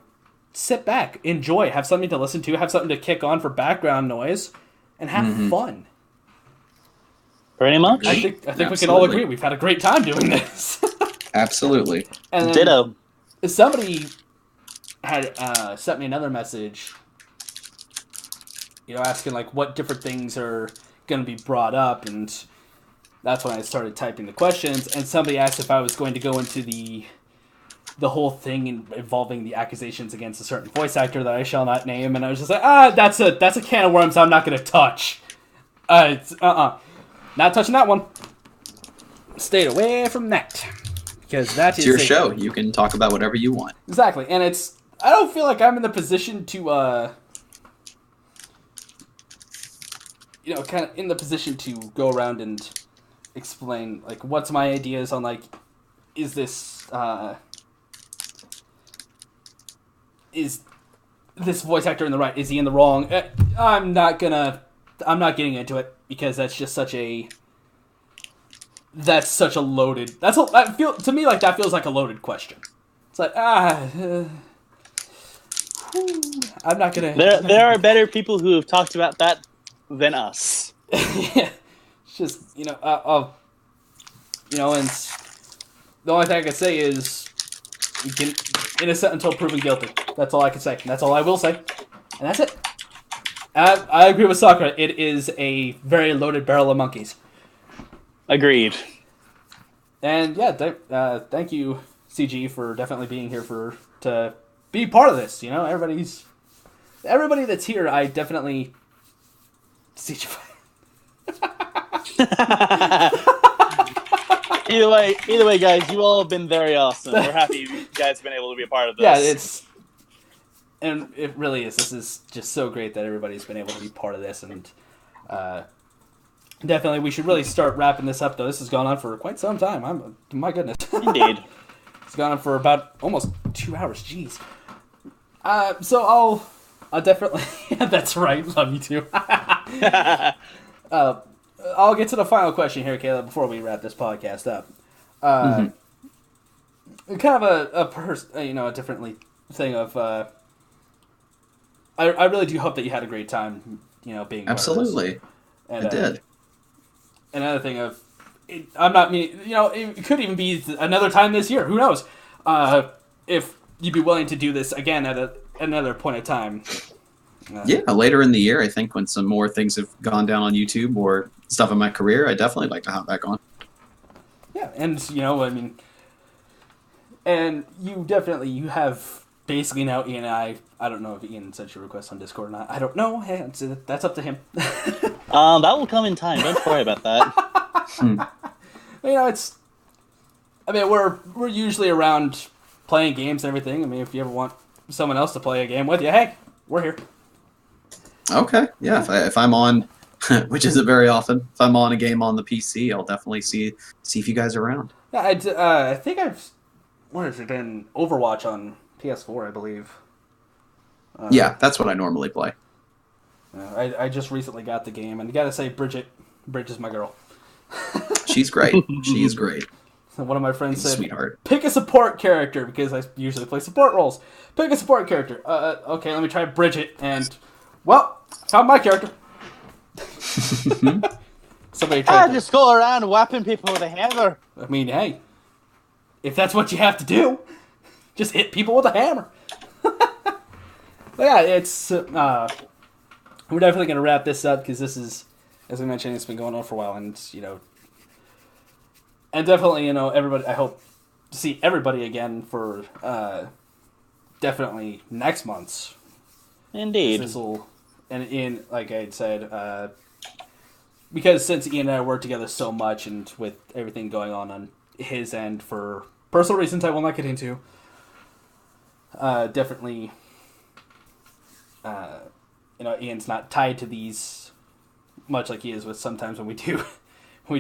sit back, enjoy, have something to listen to, have something to kick on for background noise, and have fun. Pretty much. I think we can all agree we've had a great time doing this. Absolutely. And then ditto. Somebody had sent me another message, asking like what different things are going to be brought up, and that's when I started typing the questions. And somebody asked if I was going to go into the whole thing involving the accusations against a certain voice actor that I shall not name, and I was just like, that's a can of worms I'm not going to touch. Not touching that one. Stayed away from that. Because that is your show. You can talk about whatever you want. Exactly. And I don't feel like I'm in the position to, kind of in the position to go around and explain, like, what's my ideas on, like, is this voice actor in the right? Is he in the wrong? I'm not getting into it because that's just such a loaded. To me, like, that feels like a loaded question. It's like, I'm not gonna. There are better people who have talked about that than us. Yeah, it's just and the only thing I can say is you can innocent until proven guilty. That's all I can say. And that's all I will say, and that's it. I agree with Sakura. It is a very loaded barrel of monkeys. Agreed. And yeah, thank you, CG, for definitely being here to be part of this. Everybody that's here, I definitely CG. Either way, guys, you all have been very awesome. We're happy you guys have been able to be a part of this. Yeah, it really is. This is just so great that everybody's been able to be part of this, and definitely we should really start wrapping this up. Though this has gone on for quite some time. My goodness. Indeed. It's gone on for about almost 2 hours. Jeez. So I'll definitely. That's right. Love you too. I'll get to the final question here, Caleb, before we wrap this podcast up. Kind of a different thing of. I really do hope that you had a great time. Being absolutely. And, I did. Another thing of, I'm not meaning. It could even be another time this year. Who knows? If you'd be willing to do this again at another point in time. Yeah, later in the year, I think when some more things have gone down on YouTube or stuff in my career, I'd definitely like to hop back on. Yeah, and, and you have basically now Ian and I don't know if Ian sent your request on Discord or not. I don't know. Hey, that's up to him. That will come in time. Don't worry about that. We're usually around playing games and everything. I mean, if you ever want someone else to play a game with you, hey, we're here. Okay, yeah. If I'm on, which isn't very often, if I'm on a game on the PC, I'll definitely see if you guys are around. Yeah, I think what has it been? Overwatch on PS4, I believe. Yeah, that's what I normally play. I just recently got the game, and you gotta say, Bridget is my girl. She's great. She's great. One of my friends said, sweetheart. Pick a support character, because I usually play support roles. Pick a support character. Okay, let me try Bridget, and, well, found my character. Somebody tried to just go around whapping people with a hammer. I mean, hey, if that's what you have to do, just hit people with a hammer. But yeah, it's we're definitely going to wrap this up, because this is, as I mentioned, it's been going on for a while, and and definitely, everybody, I hope to see everybody again for definitely next month's Indeed. And Ian, like I had said, because since Ian and I work together so much, and with everything going on his end for personal reasons I will not get into, definitely, Ian's not tied to these much like he is with sometimes when we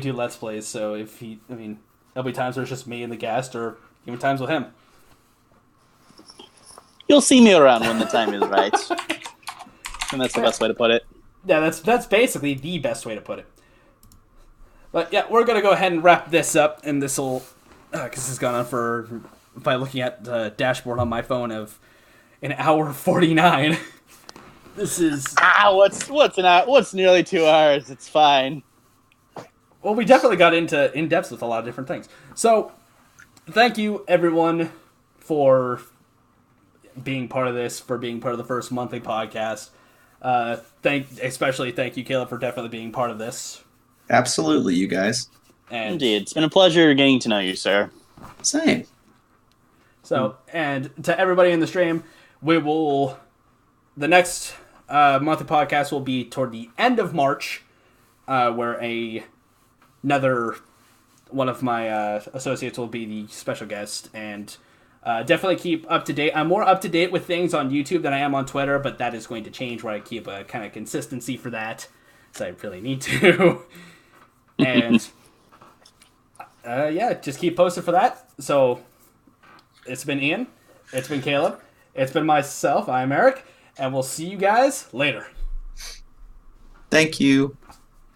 do Let's Plays. So there'll be times where it's just me and the guest, or even times with him. You'll see me around when the time is right. And that's the best way to put it. Yeah, that's basically the best way to put it. But yeah, we're going to go ahead and wrap this up, and this will, because this has gone on by looking at the dashboard on my phone, of an hour 49. This is... what's nearly 2 hours? It's fine. Well, we definitely got into in-depth with a lot of different things. So, thank you, everyone, for being part of this, for being part of the first monthly podcast. Especially thank you, Caleb, for definitely being part of this. Absolutely, you guys. And indeed. It's been a pleasure getting to know you, sir. Same. So, and to everybody in the stream, the next monthly podcast will be toward the end of March, where another one of my associates will be the special guest, and definitely keep up to date. I'm more up to date with things on YouTube than I am on Twitter, but that is going to change where I keep a kind of consistency for that, so I really need to. And just keep posted for that. So it's been Ian, it's been Caleb, it's been myself, I'm Eric, and we'll see you guys later. Thank you.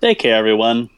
Take care, everyone.